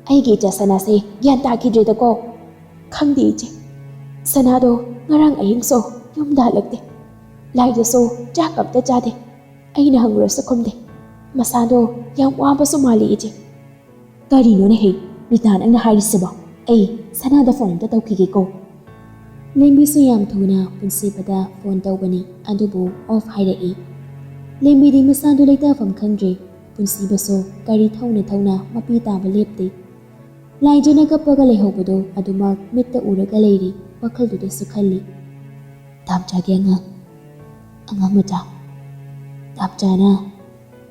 ꯑꯩꯒꯤ ꯏꯆꯥ ꯁꯅꯥꯁꯦ ꯒ꯭ꯌꯥꯟ ꯇꯥꯈꯤꯗ꯭ꯔꯦꯗꯀꯣ ꯈꯪꯗꯦ ꯏꯆꯦ ꯁꯅꯥꯗꯣ ꯉꯔꯥꯡ ꯑꯍꯤꯡꯁꯨ ꯌꯨꯝꯗ ꯍꯜꯂꯛꯇꯦ ꯂꯥꯏꯖꯥꯁꯨ ꯆꯥꯛ ꯑꯝꯇ ꯆꯥꯗꯦ ꯑꯩꯅ ꯍꯪꯉꯨꯔꯁꯨ ꯈꯨꯝꯗꯦ ꯃꯁꯥꯗꯣ ꯌꯥꯝ ꯋꯥꯕꯁꯨ ꯃꯥꯜꯂꯤ ꯏꯆꯦ ꯀꯔꯤꯅꯣꯅꯦꯍꯦ ꯔꯤꯇꯥ ꯅꯪꯅ ꯍꯥꯏꯔꯤꯁꯤꯕꯣ ꯑꯩ ꯁꯅꯥꯗ ꯐꯣꯟ ꯑꯝꯇ ꯇꯧꯈꯤꯒꯦꯀꯣ ꯂꯦꯝꯕꯤꯁꯨ ꯌꯥꯝ ꯊꯨꯅ ꯄꯨꯟꯁꯤꯕꯗ ꯐꯣꯟ ꯇꯧꯕꯅꯤ ꯑꯗꯨꯕꯨ ꯑꯣꯐ ꯍꯥꯏꯔꯛꯏ ꯂꯦꯝꯕꯤꯗꯤ ꯃꯁꯥꯗꯨ ꯂꯩꯇꯥꯐꯝ ꯈꯪꯗ꯭ꯔꯦ ꯄꯨꯟꯁꯤꯕꯁꯨ ꯒꯥꯔꯤ ꯊꯧꯅ ꯃꯄꯤ ꯇꯥꯕ ꯂꯦꯞꯇꯦ ꯂꯥꯏꯖꯅ ꯀꯞꯄꯒ ꯂꯩꯍꯧꯕꯗꯣ ꯑꯗꯨꯃꯛ ꯃꯤꯠꯇ ꯎꯔꯒ ꯂꯩꯔꯤ, ꯋꯥꯈꯜꯗꯨꯗꯁꯨ ꯈꯜꯂꯤ꯫ ꯗꯥꯝꯆꯥꯒꯤ ꯑꯉꯥꯡ ꯃꯆꯥ, ꯗꯥꯝꯆꯥꯅ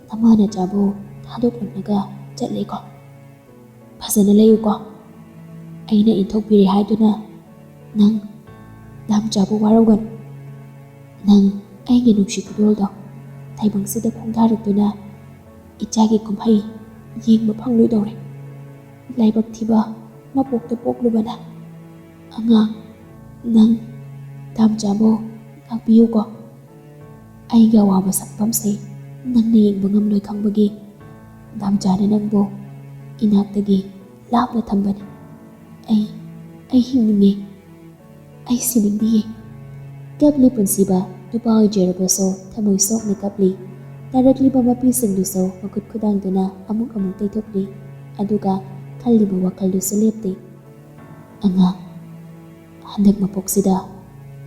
ꯅꯃꯥ ꯅꯆꯥꯕꯨ ꯊꯥꯗꯣꯛꯂꯝꯂꯒ ꯆꯠꯂꯦꯀꯣ꯫ ꯐꯖꯅ ꯂꯩꯌꯨꯀꯣ꯫ ꯑꯩꯅ ꯏꯟꯊꯣꯛꯄꯤꯔꯦ ꯍꯥꯏꯗꯨꯅ ꯅꯪ ꯗꯥꯝꯆꯥꯕꯨ ꯋꯥꯔꯧꯒꯅꯨ꯫ ꯅꯪ ꯑꯩꯒꯤ ꯅꯨꯡꯁꯤ ꯈꯨꯗꯣꯜꯗꯣ ꯇꯥꯏꯕꯪꯁꯤꯗ ꯈꯣꯡꯗꯥꯔꯛꯇꯨꯅ ꯏꯆꯥꯒꯤ ꯀꯨꯝꯍꯩ ꯌꯦꯡꯕ ꯐꯪꯂꯣꯏꯗꯧꯔꯦ꯫ ꯂꯥꯏꯕꯛ ꯊꯤꯕ ꯃꯄꯣꯛꯇ ꯄꯣꯛꯂꯨꯕꯅ ꯑꯉꯥꯡ, ꯅꯪ ꯗꯥꯝꯆꯥꯕꯨ ꯉꯥꯛꯄꯤꯌꯨꯀꯣ꯫ ꯑꯩꯒꯤ ꯑꯋꯥꯕ ꯁꯛꯐꯝꯁꯦ ꯅꯪꯅ ꯌꯦꯡꯕ ꯉꯝꯂꯣꯏ ꯈꯪꯕꯒꯤ ꯗꯥꯝꯆꯥꯅ ꯅꯪꯕꯨ ꯏꯅꯥꯛꯇꯒꯤ ꯂꯥꯞꯅ ꯊꯝꯕꯅꯤ꯫ ꯑꯩ ꯍꯤꯡꯅꯤꯡꯉꯦ, ꯑꯩ ꯁꯤꯅꯤꯡꯗꯤꯌꯦ꯫ ꯀꯞꯂꯤ ꯄꯨꯟꯁꯤꯕ ꯅꯨꯄꯥ ꯑꯣꯏꯖꯔꯕꯁꯨ ꯊꯃꯣꯏ ꯁꯣꯛꯅ ꯀꯞꯂꯤ꯫ ꯇꯥꯔꯛꯂꯤꯕ ꯃꯄꯤꯁꯤꯡꯗꯨꯁꯨ ꯃꯈꯨꯠ ꯈꯨꯗꯥꯡꯗꯨꯅ ꯑꯃꯨꯛ ꯇꯩꯊꯣꯛꯂꯤ, ꯑꯗꯨꯒ ꯈꯜꯂꯤꯕ ꯋꯥꯈꯜꯗꯨꯁꯨ ꯂꯦꯞꯇꯦ꯫ ꯑꯉꯥꯡ, ꯍꯟꯗꯛ ꯃꯄꯣꯛꯁꯤꯗ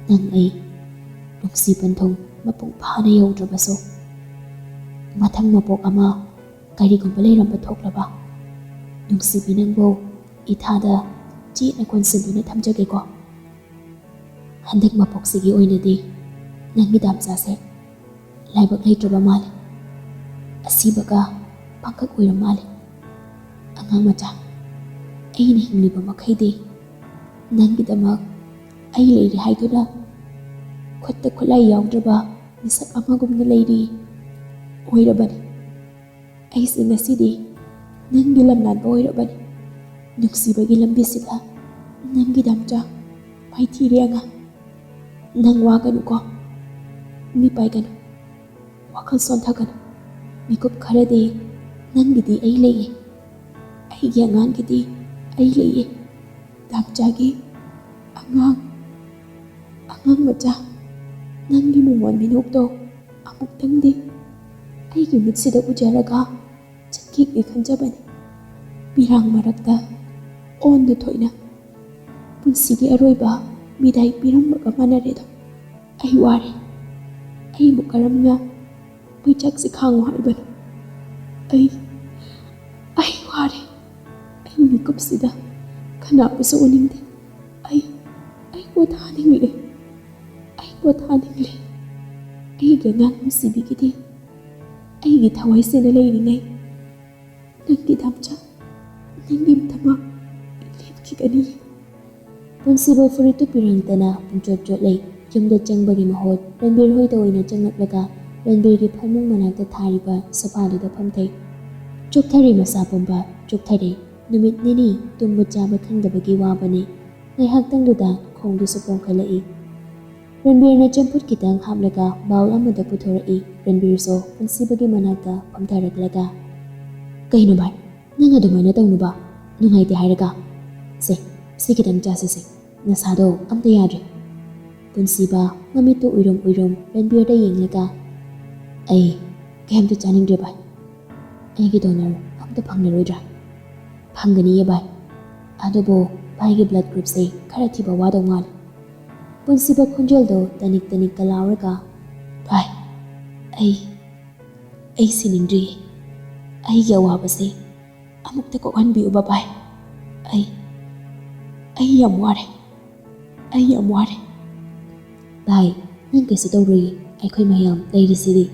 ꯅꯪ ꯑꯩ ꯅꯨꯡꯁꯤ ꯄꯟꯊꯨꯡ ꯃꯄꯨꯡ ꯐꯥꯅ ꯌꯧꯗ꯭ꯔꯕꯁꯨ ꯃꯊꯪ ꯃꯄꯣꯛ ꯑꯃ ꯀꯔꯤꯒꯨꯝꯕ ꯂꯩꯔꯝꯕ ꯊꯣꯛꯂꯕ ꯅꯨꯡꯁꯤꯕꯤ ꯅꯪꯕꯨ ꯏꯊꯥꯗ ꯆꯦꯠꯅ ꯀꯣꯟꯁꯤꯟꯗꯨꯅ ꯊꯝꯖꯒꯦꯀꯣ꯫ ꯍꯟꯗꯛ ꯃꯄꯣꯛꯁꯤꯒꯤ ꯑꯣꯏꯅꯗꯤ ꯅꯪꯒꯤ ꯗꯥꯝꯆꯥꯁꯦ ꯂꯥꯏꯕꯛ ꯂꯩꯇ꯭ꯔꯕ ꯃꯥꯜꯂꯦ, ꯑꯁꯤꯕꯒ ꯄꯥꯡꯈꯛ ꯑꯣꯏꯔ ꯃꯥꯜꯂꯦ꯫ ꯑꯉꯥꯡ ꯃꯆꯥ, ꯑꯩꯅ ꯍꯤꯡꯂꯤꯕ ꯃꯈꯩꯗꯤ ꯅꯪꯒꯤꯗꯃꯛ ꯑꯩ ꯂꯩꯔꯤ ꯍꯥꯏꯗꯨꯅ ꯈꯨꯠꯇ ꯈꯨꯠꯂꯥꯏ ꯌꯥꯎꯗ꯭ꯔꯕ ꯃꯤꯁꯛ ꯑꯃꯒꯨꯝꯅ ꯂꯩꯔꯤ ꯑꯣꯏꯔꯕꯅꯤ꯫ ꯑꯩꯁꯦ ꯉꯁꯤꯗꯤ ꯅꯪꯒꯤ ꯂꯝꯂꯥꯟꯕ ꯑꯣꯏꯔꯕꯅꯤ꯫ ꯅꯨꯡꯁꯤꯕꯒꯤ ꯂꯝꯕꯤꯁꯤꯗ ꯅꯪꯒꯤ ꯗꯥꯝꯆꯥ ꯃꯥꯏꯊꯤꯔꯦ ꯑꯉꯥꯡ꯫ ꯅꯪ ꯋꯥꯒꯅꯨꯀꯣ, ꯃꯤ ꯄꯥꯏꯒꯅꯨ, ꯋꯥꯈꯜ ꯁꯣꯟꯊꯒꯅꯨ꯫ ꯃꯤꯀꯨꯞ ꯈꯔꯗꯤ ꯅꯪꯒꯤꯗꯤ ꯑꯩ ꯂꯩꯌꯦ, ꯑꯩꯒꯤ ꯑꯉꯥꯡꯒꯤꯗꯤ ꯑꯩ ꯂꯩꯌꯦ꯫ ꯗꯥꯝꯆꯥꯒꯤ ꯑꯉꯥꯡ ꯃꯆꯥ, ꯅꯪꯒꯤ ꯃꯣꯃꯣꯟ ꯃꯤꯅꯣꯛꯇꯣ ꯑꯃꯨꯛꯇꯪꯗꯤ ꯑꯩꯒꯤ ꯃꯤꯠꯁꯤꯗ ꯎꯖꯔꯒ ꯆꯠꯈꯤꯒꯦ ꯈꯟꯖꯕꯅꯤ꯫ ꯄꯤꯔꯥꯡ ꯃꯔꯛꯇ ꯑꯣꯟꯗ ꯊꯣꯏꯅ ꯄꯨꯟꯁꯤꯒꯤ ꯑꯔꯣꯏꯕ ꯕꯤꯗꯥꯏ ꯄꯤꯔꯝꯕꯒ ꯃꯥꯟꯅꯔꯦꯗꯣ꯫ ꯑꯩ ꯋꯥꯔꯦ, ꯑꯩꯕꯨ ꯀꯔꯝꯅ ꯃꯩꯆꯥꯛꯁꯤ ꯈꯥꯡꯉꯨ ꯍꯥꯏꯕꯅꯣ? ꯑꯩ ꯋꯥꯔꯦ, ꯑꯩ ꯃꯤꯀꯨꯞꯁꯤꯗ ꯀꯅꯥꯕꯨꯁꯨ ꯎꯅꯤꯡꯗꯦ꯫ ꯑꯩ ꯄꯣꯊꯥꯅꯤꯡꯂꯦ, ꯑꯩꯒꯤ ꯑꯉꯥꯡ ꯅꯨꯡꯁꯤꯕꯤꯒꯤꯗꯤ ꯑꯩꯒꯤ ꯊꯋꯥꯏꯁꯤꯅ ꯂꯩꯔꯤꯉꯩ ꯅꯪꯒꯤ ꯗꯥꯝꯆꯥ, ꯅꯪꯒꯤꯗꯃꯛ ꯂꯦꯞꯈꯤꯒꯅꯤ꯫ ꯄꯨꯟꯁꯤꯕ ꯐꯨꯔꯤꯠꯇꯨ ꯄꯤꯔꯝꯗꯅ ꯄꯨꯡꯆꯣꯠ ꯆꯣꯠꯂꯩ꯫ ꯌꯨꯝꯗ ꯆꯪꯕꯒꯤ ꯃꯍꯨꯠ ꯔꯟꯕꯤꯔ ꯍꯣꯏꯗ ꯑꯣꯏꯅ ꯆꯪꯂꯛꯂꯒ ꯔꯟꯕꯤꯔꯒꯤ ꯐꯃꯨꯡ ꯃꯅꯥꯛꯇ ꯊꯥꯔꯤꯕ ꯁꯣꯐꯥꯗꯨꯗ ꯐꯝꯊꯩ꯫ ꯆꯣꯛꯊꯔꯦ ꯃꯁꯥ ꯄꯨꯝꯕ, ꯆꯣꯛꯊꯔꯦ꯫ ꯅꯨꯃꯤꯠ ꯅꯤꯅꯤ ꯇꯨꯝꯕ ꯆꯥꯕ ꯈꯪꯗꯕꯒꯤ ꯋꯥꯕꯅꯤ꯫ ꯉꯥꯏꯍꯥꯛꯇꯪꯗꯨꯗ ꯈꯣꯡꯗꯨꯁꯨ ꯄꯣꯝꯈꯠꯂꯛꯏ꯫ ꯔꯟꯕꯤꯔꯅ ꯆꯝꯐꯨꯠ ꯈꯤꯇꯪ ꯍꯥꯞꯂꯒ ꯕꯥꯎꯜ ꯑꯃꯗ ꯄꯨꯊꯣꯔꯛꯏ꯫ ꯔꯟꯕꯤꯔꯁꯨ ꯄꯨꯟꯁꯤꯕꯒꯤ ꯃꯅꯥꯛꯇ ꯐꯝꯊꯔꯛꯂꯒ, ꯀꯩꯅꯣ ꯚꯥꯏ, ꯅꯪ ꯑꯗꯨꯃꯥꯏꯅ ꯇꯧꯅꯨꯕ, ꯅꯨꯡꯉꯥꯏꯇꯦ ꯍꯥꯏꯔꯒ꯫ ꯁꯤ ꯈꯤꯇꯪ ꯆꯥꯁꯤꯁꯦ, ꯅꯁꯥꯗꯣ ꯑꯝꯇ ꯌꯥꯗ꯭ꯔꯦ꯫ ꯄꯨꯟꯁꯤꯕ ꯃꯃꯤꯠꯇꯨ ꯎꯏꯔꯨꯝ ꯔꯟꯕꯤꯔꯗ ꯌꯦꯡꯂꯒ, ꯑꯩ ꯀꯩꯝꯇ ꯆꯥꯅꯤꯡꯗ꯭ꯔꯦ ꯚꯥꯏ꯫ ꯑꯩꯒꯤ ꯗꯣꯅꯔ ꯑꯝꯇ ꯐꯪꯂꯔꯣꯏꯗ꯭ꯔꯥ? ꯐꯪꯒꯅꯤꯌꯦ ꯚꯥꯏ, ꯑꯗꯨꯕꯨ ꯚꯥꯏꯒꯤ ꯕ꯭ꯂꯗ ꯒ꯭ꯔꯨꯞꯁꯦ ꯈꯔ ꯊꯤꯕ ꯋꯥꯗꯧ ꯃꯥꯜꯂꯦ꯫ ꯄꯨꯟꯁꯤꯕ ꯈꯣꯟꯖꯦꯜꯗꯣ ꯇꯅꯤꯛ ꯂꯥꯎꯔꯒ, ꯚꯥꯏ, ꯑꯩ ꯁꯤꯅꯤꯡꯗ꯭ꯔꯤꯌꯦ꯫ ꯑꯩꯒꯤ ꯑꯋꯥꯕꯁꯦ ꯑꯃꯨꯛꯇ ꯀꯣꯛꯍꯟꯕꯤꯌꯨꯕ ꯚꯥꯏ꯫ ꯑꯩ ꯌꯥꯝ ꯋꯥꯔꯦ, ꯚꯥꯏ, ꯅꯪ ꯀꯩꯁꯨ ꯇꯧꯔꯣꯏꯌꯦ, ꯑꯩꯈꯣꯏ ꯃꯌꯥꯝ ꯂꯩꯔꯤꯁꯤꯗꯤ꯫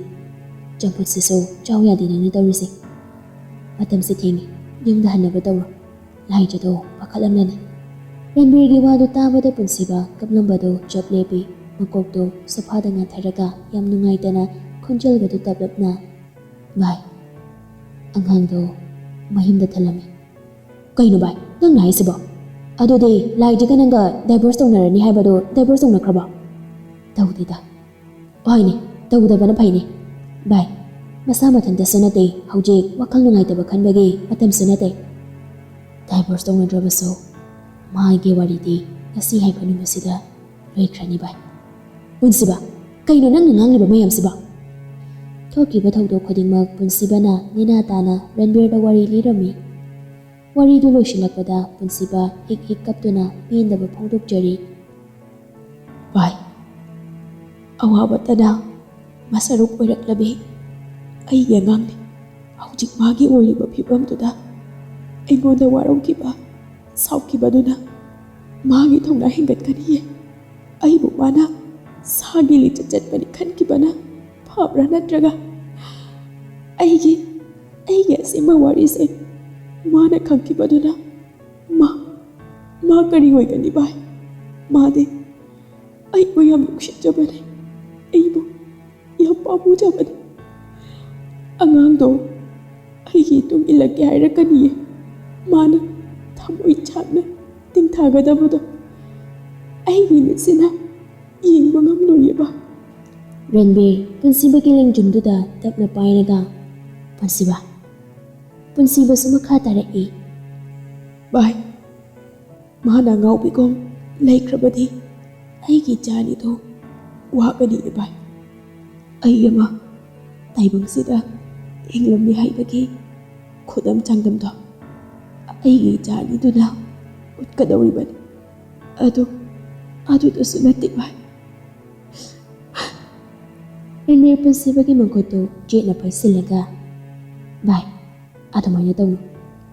ꯆꯝꯐꯨꯠꯁꯤꯁꯨ ꯆꯥꯎ ꯌꯥꯗꯦ ꯅꯪꯅ ꯇꯧꯔꯤꯁꯦ꯫ ꯃꯇꯝꯁꯦ ꯊꯦꯡꯉꯤ, ꯌꯨꯝꯗ ꯍꯟꯅꯕ ꯇꯧꯔꯣ, ꯂꯥꯏꯖꯗꯣ ꯄꯥꯈꯠꯂꯝꯂꯅꯤ꯫ ꯔꯟꯕꯤꯔꯒꯤ ꯋꯥꯗꯨ ꯇꯥꯕꯗ ꯄꯨꯟꯁꯤꯕ ꯀꯞꯂꯝꯕꯗꯨ ꯆꯞ ꯂꯦꯞꯄꯤ꯫ ꯃꯀꯣꯛꯇꯨ ꯁꯣꯐꯥꯗ ꯉꯥꯊꯔꯒ ꯌꯥꯝ ꯅꯨꯡꯉꯥꯏꯇꯅ ꯈꯣꯟꯖꯦꯜꯒꯗꯨ ꯇꯞꯂꯞꯅ, ꯚꯥꯏ, ꯑꯉꯥꯡꯗꯣ ꯃꯌꯨꯝꯗ ꯊꯅꯝꯃꯤ꯫ ꯀꯩꯅꯣ ꯚꯥꯏ, ꯅꯪꯅ ꯍꯥꯏꯁꯤꯕꯣ? ꯑꯗꯨꯗꯤ ꯂꯥꯏꯖꯒ ꯅꯪꯒ ꯗꯥꯏꯚꯣꯔꯁ ꯇꯧꯅꯔꯅꯤ ꯍꯥꯏꯕꯗꯣ ꯗꯥꯏꯚꯣꯔꯁ ꯇꯧꯅꯈ꯭ꯔꯕꯣ? ꯇꯧꯗꯦꯗ꯫ ꯍꯣꯏꯅꯦ, ꯇꯧꯗꯕꯅ ꯐꯩꯅꯦ ꯚꯥꯏ꯫ ꯃꯁꯥ ꯃꯊꯟꯇꯁꯨ ꯅꯠꯇꯦ, ꯍꯧꯖꯤꯛ ꯋꯥꯈꯜ ꯅꯨꯡꯉꯥꯏꯇꯕ ꯈꯟꯕꯒꯤ ꯃꯇꯝꯁꯨ ꯅꯠꯇꯦ꯫ ꯗꯥꯏꯚꯣꯔꯁ ꯇꯧꯅꯗ꯭ꯔꯕꯁꯨ ꯃꯥꯒꯤ ꯋꯥꯔꯤꯗꯤ ꯉꯁꯤ ꯍꯥꯏꯕ ꯅꯨꯃꯤꯠꯁꯤꯗ ꯂꯣꯏꯈ꯭ꯔꯅꯤ ꯚꯥꯏ꯫ ꯄꯨꯟꯁꯤꯕ, ꯀꯩꯅꯣ ꯅꯪꯅ ꯉꯥꯡꯂꯤꯕ ꯃꯌꯥꯝꯁꯤꯕꯣ? ꯊꯣꯛꯈꯤꯕ ꯊꯧꯗꯣꯛ ꯈꯨꯗꯤꯡꯃꯛ ꯄꯨꯟꯁꯤꯕꯅ ꯅꯦꯅꯥ ꯇꯥꯅ ꯔꯟꯕꯤꯔꯗ ꯋꯥꯔꯤ ꯂꯤꯔꯝꯃꯤ꯫ ꯋꯥꯔꯤꯗꯨ ꯂꯣꯏꯁꯤꯜꯂꯛꯄꯗ ꯄꯨꯟꯁꯤꯕ ꯍꯤꯛ ꯀꯞꯇꯨꯅ ꯄꯦꯟꯗꯕ ꯐꯣꯡꯗꯣꯛꯆꯔꯤ꯫ ꯚꯥꯏ, ꯑꯋꯥꯕꯇꯅ ꯃꯁꯔꯨꯛ ꯑꯣꯏꯔꯛꯂꯕꯤ ꯑꯩꯒꯤ ꯑꯉꯥꯡꯅꯤ꯫ ꯍꯧꯖꯤꯛ ꯃꯥꯒꯤ ꯑꯣꯏꯔꯤꯕ ꯐꯤꯕꯝꯗꯨꯗ ꯑꯩꯉꯣꯟꯗ ꯋꯥꯔꯧꯈꯤꯕ ꯁꯥꯎꯈꯤꯕꯗꯨꯅ ꯃꯥꯒꯤ ꯊꯧꯅꯥ ꯍꯦꯟꯒꯠꯀꯅꯤꯌꯦ꯫ ꯑꯩꯕꯨ ꯃꯥꯅ ꯁꯥꯒꯤ ꯂꯤꯆꯠ ꯆꯠꯄꯅꯤ ꯈꯟꯈꯤꯕꯅ ꯐꯕ꯭ꯔꯥ ꯅꯠꯇ꯭ꯔꯒ ꯑꯩꯒꯤ ꯑꯁꯦꯡꯕ ꯋꯥꯔꯤꯁꯦ ꯃꯥꯅ ꯈꯪꯈꯤꯕꯗꯨꯅ ꯃꯥ ꯀꯔꯤ ꯑꯣꯏꯒꯅꯤ ꯚꯥꯏ? ꯃꯥꯗꯤ ꯑꯩꯕꯨ ꯌꯥꯝ ꯅꯨꯡꯁꯤꯖꯕꯅꯤ, ꯑꯩꯕꯨ ꯌꯥꯝ ꯄꯥꯝꯃꯨꯖꯕꯅꯤ꯫ ꯑꯉꯥꯡꯗꯣ ꯑꯩꯒꯤ ꯏꯇꯨꯡ ꯏꯜꯂꯛꯀꯦ ꯍꯥꯏꯔꯛꯀꯅꯤꯌꯦ꯫ ꯃꯥꯅ ꯊꯃꯣꯏ ꯆꯥꯛꯅ ꯇꯤꯡꯊꯒꯗꯕꯗꯣ ꯑꯩꯒꯤ ꯃꯤꯠꯁꯤꯅ ꯌꯦꯡꯕ ꯉꯝꯂꯣꯏꯌꯦ ꯚꯥꯏ꯫ ꯔꯟꯕꯤꯔ ꯄꯨꯟꯁꯤꯕꯒꯤ ꯂꯦꯡꯖꯨꯝꯗꯨꯗ ꯇꯞꯅ ꯄꯥꯏꯔꯒ ꯄꯨꯟꯁꯤꯕꯁꯨ ꯃꯈꯥ ꯇꯥꯔꯛꯏ꯫ ꯚꯥꯏ, ꯃꯥꯅ ꯑꯉꯥꯎꯕꯤꯒꯨꯝ ꯂꯩꯈ꯭ꯔꯕꯗꯤ ꯑꯩꯒꯤ ꯏꯆꯥꯅꯤꯗꯣ ꯋꯥꯒꯅꯤꯌꯦ ꯚꯥꯏ꯫ ꯑꯩ ꯑꯃ ꯇꯥꯏꯕꯪꯁꯤꯗ ꯍꯤꯡꯂꯝꯃꯤ ꯍꯥꯏꯕꯒꯤ ꯈꯨꯗꯝ ꯆꯥꯡꯗꯝꯗꯣ ꯑꯩꯒꯤ ꯏꯆꯥꯅꯤꯗꯨꯅ ꯎꯠꯀꯗꯧꯔꯤꯕꯅꯤ꯫ ꯑꯗꯨꯗꯁꯨ ꯅꯠꯇꯦ ꯚꯥꯏ꯫ ꯔꯟꯕꯤꯔ ꯄꯨꯟꯁꯤꯕꯒꯤ ꯃꯈꯨꯠꯇꯨ ꯆꯦꯠꯅ ꯄꯥꯏꯁꯤꯜꯂꯒ, ꯚꯥꯏ ꯑꯗꯨꯃꯥꯏꯅ ꯇꯧꯅꯨ,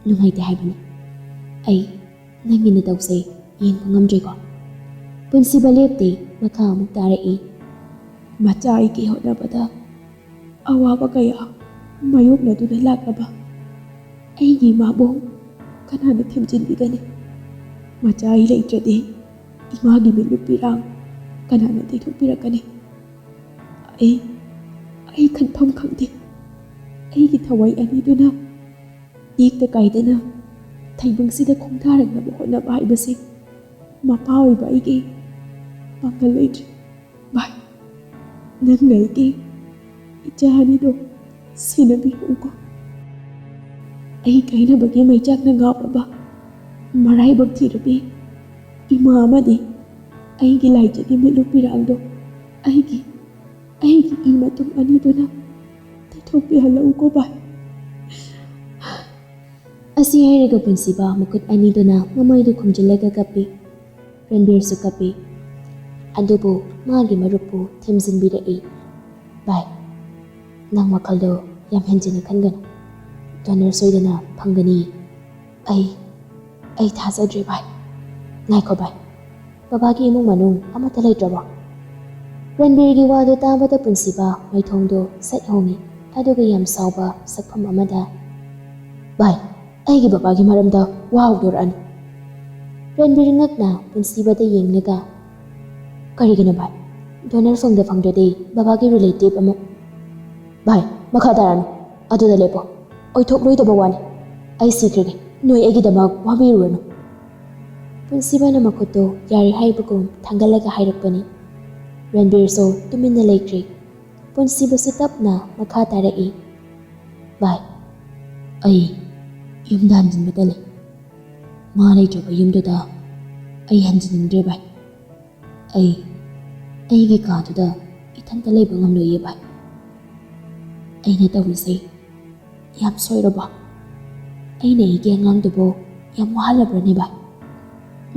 ꯅꯨꯡꯉꯥꯏꯇꯦ ꯍꯥꯏꯕꯅꯤ꯫ ꯑꯩ ꯅꯪꯒꯤ ꯅꯇꯧꯁꯦ ꯌꯦꯡꯕ ꯉꯝꯗ꯭ꯔꯦꯀꯣ꯫ ꯄꯨꯟꯁꯤꯕ ꯂꯦꯞꯇꯦ, ꯃꯈꯥ ꯑꯃꯨꯛ ꯇꯥꯔꯛꯏ꯫ ꯃꯆꯥ ꯑꯩꯒꯤ ꯍꯣꯠꯅꯕꯗ ꯑꯋꯥꯕ ꯀꯌꯥ ꯃꯥꯌꯣꯛꯅꯗꯨꯅ ꯂꯥꯛꯂꯕ ꯑꯩꯒꯤ ꯏꯃꯥꯕꯨ ꯀꯅꯥꯅ ꯊꯦꯝꯖꯤꯟꯕꯤꯒꯅꯤ? ꯃꯆꯥ ꯑꯩ ꯂꯩꯇ꯭ꯔꯗꯤ ꯏꯃꯥꯒꯤ ꯃꯤꯠꯂꯨ ꯄꯤꯔꯥꯡ ꯀꯅꯥꯅ ꯇꯩꯊꯣꯛꯄꯤꯔꯛꯀꯅꯤ? ꯑꯩ ꯈꯟꯐꯝ ꯈꯪꯗꯦ꯫ ꯑꯩꯒꯤ ꯊꯋꯥꯏ ꯑꯅꯤꯗꯨꯅ ꯇꯦꯛꯇ ꯀꯥꯏꯗꯅ ꯇꯥꯏꯕꯪꯁꯤꯗ ꯈꯣꯡꯊꯥꯔꯛꯅꯕ ꯍꯣꯠꯅꯕ ꯍꯥꯏꯕꯁꯤ ꯃꯄꯥ ꯑꯣꯏꯕ ꯑꯩꯒꯤ ꯄꯥꯡꯒꯜ ꯂꯩꯇ꯭ꯔꯦ꯫ ꯚꯥꯏ, ꯅꯪꯅ ꯑꯩꯒꯤ ꯏꯆꯥ ꯑꯅꯤꯗꯣ ꯁꯦꯟꯅꯕꯤꯔꯛꯎꯀꯣ꯫ ꯑꯩ ꯀꯥꯏꯅꯕꯒꯤ ꯃꯩꯆꯥꯛꯅ ꯉꯥꯎꯔꯕ ꯃꯔꯥꯏꯕꯛ ꯊꯤꯔꯕꯤ ꯏꯃꯥ ꯑꯃꯗꯤ ꯑꯩꯒꯤ ꯂꯥꯏꯖꯒꯤ ꯃꯤꯠꯂꯨ ꯄꯤꯔꯥꯡꯗꯣ ꯑꯩꯒꯤ ꯏ ꯃꯇꯨꯝ ꯑꯅꯤꯗꯨꯅ ꯇꯩꯊꯣꯛꯄꯤꯍꯜꯂꯛꯎꯀꯣ ꯚꯥꯏ꯫ ꯑꯁꯤ ꯍꯥꯏꯔꯒ ꯄꯨꯟꯁꯤꯕ ꯃꯈꯨꯠ ꯑꯅꯤꯗꯨꯅ ꯃꯃꯩꯗꯨ ꯈꯨꯝꯖꯤꯜꯂꯒ ꯀꯞꯄꯤ꯫ ꯔꯟꯕꯤꯔꯁꯨ ꯀꯞꯄꯤ꯫ ꯑꯗꯨꯕꯨ ꯃꯥꯒꯤ ꯃꯔꯨꯞꯄꯨ ꯊꯦꯝꯖꯤꯟꯕꯤꯔꯛꯏ꯫ ꯚꯥꯏ, ꯅꯪ ꯋꯥꯈꯜꯗꯣ ꯌꯥꯝ ꯍꯦꯟꯖꯤꯟꯅ ꯈꯟꯒꯅꯨ, ꯗꯣꯅꯔ ꯁꯣꯏꯗꯅ ꯐꯪꯒꯅꯤ꯫ ꯑꯩ ꯊꯥꯖꯗ꯭ꯔꯦ ꯚꯥꯏ꯫ ꯉꯥꯏꯈꯣ ꯚꯥꯏ, ꯕꯕꯥꯒꯤ ꯏꯃꯨꯡ ꯃꯅꯨꯡ ꯑꯃꯠꯇ ꯂꯩꯇ꯭ꯔꯕꯣ? ꯔꯟꯕꯤꯔꯒꯤ ꯋꯥꯗꯨ ꯇꯥꯕꯗ ꯄꯨꯟꯁꯤꯕ ꯃꯩꯊꯣꯡꯗꯨ ꯁꯠ ꯍꯣꯡꯉꯤ, ꯑꯗꯨꯒ ꯌꯥꯝ ꯁꯥꯎꯕ ꯁꯛꯐꯝ ꯑꯃꯗ, ꯚꯥꯏ ꯑꯩꯒꯤ ꯕꯕꯥꯒꯤ ꯃꯔꯝꯗ ꯋꯥ ꯍꯧꯗꯣꯔꯛꯑꯅꯨ꯫ ꯔꯟꯕꯤꯔ ꯉꯛꯅ ꯄꯨꯟꯁꯤꯕꯗ ꯌꯦꯡꯂꯒ, ꯀꯔꯤꯒꯤꯅꯣ ꯚꯥꯏ? ꯗꯣꯅꯔ ꯐꯪꯗ꯭ꯔꯗꯤ ꯕꯕꯥꯒꯤ ꯔꯤꯂꯦꯇꯤꯚ ꯑꯃꯨꯛ… ꯚꯥꯏ ꯃꯈꯥ ꯇꯥꯔꯅꯨ, ꯑꯗꯨꯗ ꯂꯦꯞꯄꯣ꯫ ꯑꯣꯏꯊꯣꯛꯂꯣꯏꯗꯕ ꯋꯥꯅꯤ, ꯑꯩ ꯁꯤꯈ꯭ꯔꯒꯦ, ꯅꯣꯏ ꯑꯩꯒꯤꯗꯃꯛ ꯋꯥꯕꯤꯔꯨꯔꯅꯨ꯫ ꯄꯨꯟꯁꯤꯕꯅ ꯃꯈꯨꯠꯇꯨ ꯌꯥꯔꯦ ꯍꯥꯏꯕꯒꯨꯝ ꯊꯥꯡꯒꯠꯂꯒ ꯍꯥꯏꯔꯛꯄꯅꯤ꯫ ꯔꯟꯕꯤꯔꯁꯨ ꯇꯨꯃꯤꯟꯅ ꯂꯩꯈ꯭ꯔꯦ꯫ ꯄꯨꯟꯁꯤꯕꯁꯨ ꯇꯞꯅ ꯃꯈꯥ ꯇꯥꯔꯛꯏ꯫ ꯚꯥꯏ, ꯑꯩ ꯌꯨꯝꯗ ꯍꯟꯖꯤꯟꯕꯗ ꯂꯩ꯫ ꯃꯥ ꯂꯩꯇ꯭ꯔꯕ ꯌꯨꯝꯗꯨꯗ ꯑꯩ ꯍꯟꯖꯤꯟꯅꯤꯡꯗ꯭ꯔꯦ ꯚꯥꯏ꯫ ꯑꯩꯒꯤ ꯀꯥꯗꯨꯗ ꯏꯊꯟꯇ ꯂꯩꯕ ꯉꯝꯂꯣꯏꯌꯦ ꯚꯥꯏ꯫ ꯑꯩꯅ ꯇꯧꯔꯤꯁꯦ ꯌꯥꯝ ꯁꯣꯏꯔꯕꯣ? ꯑꯩꯅ ꯑꯩꯒꯤ ꯑꯉꯥꯡꯗꯨꯕꯨ ꯌꯥꯝ ꯋꯥꯍꯜꯂꯕ꯭ꯔꯅꯦ ꯚꯥꯏ?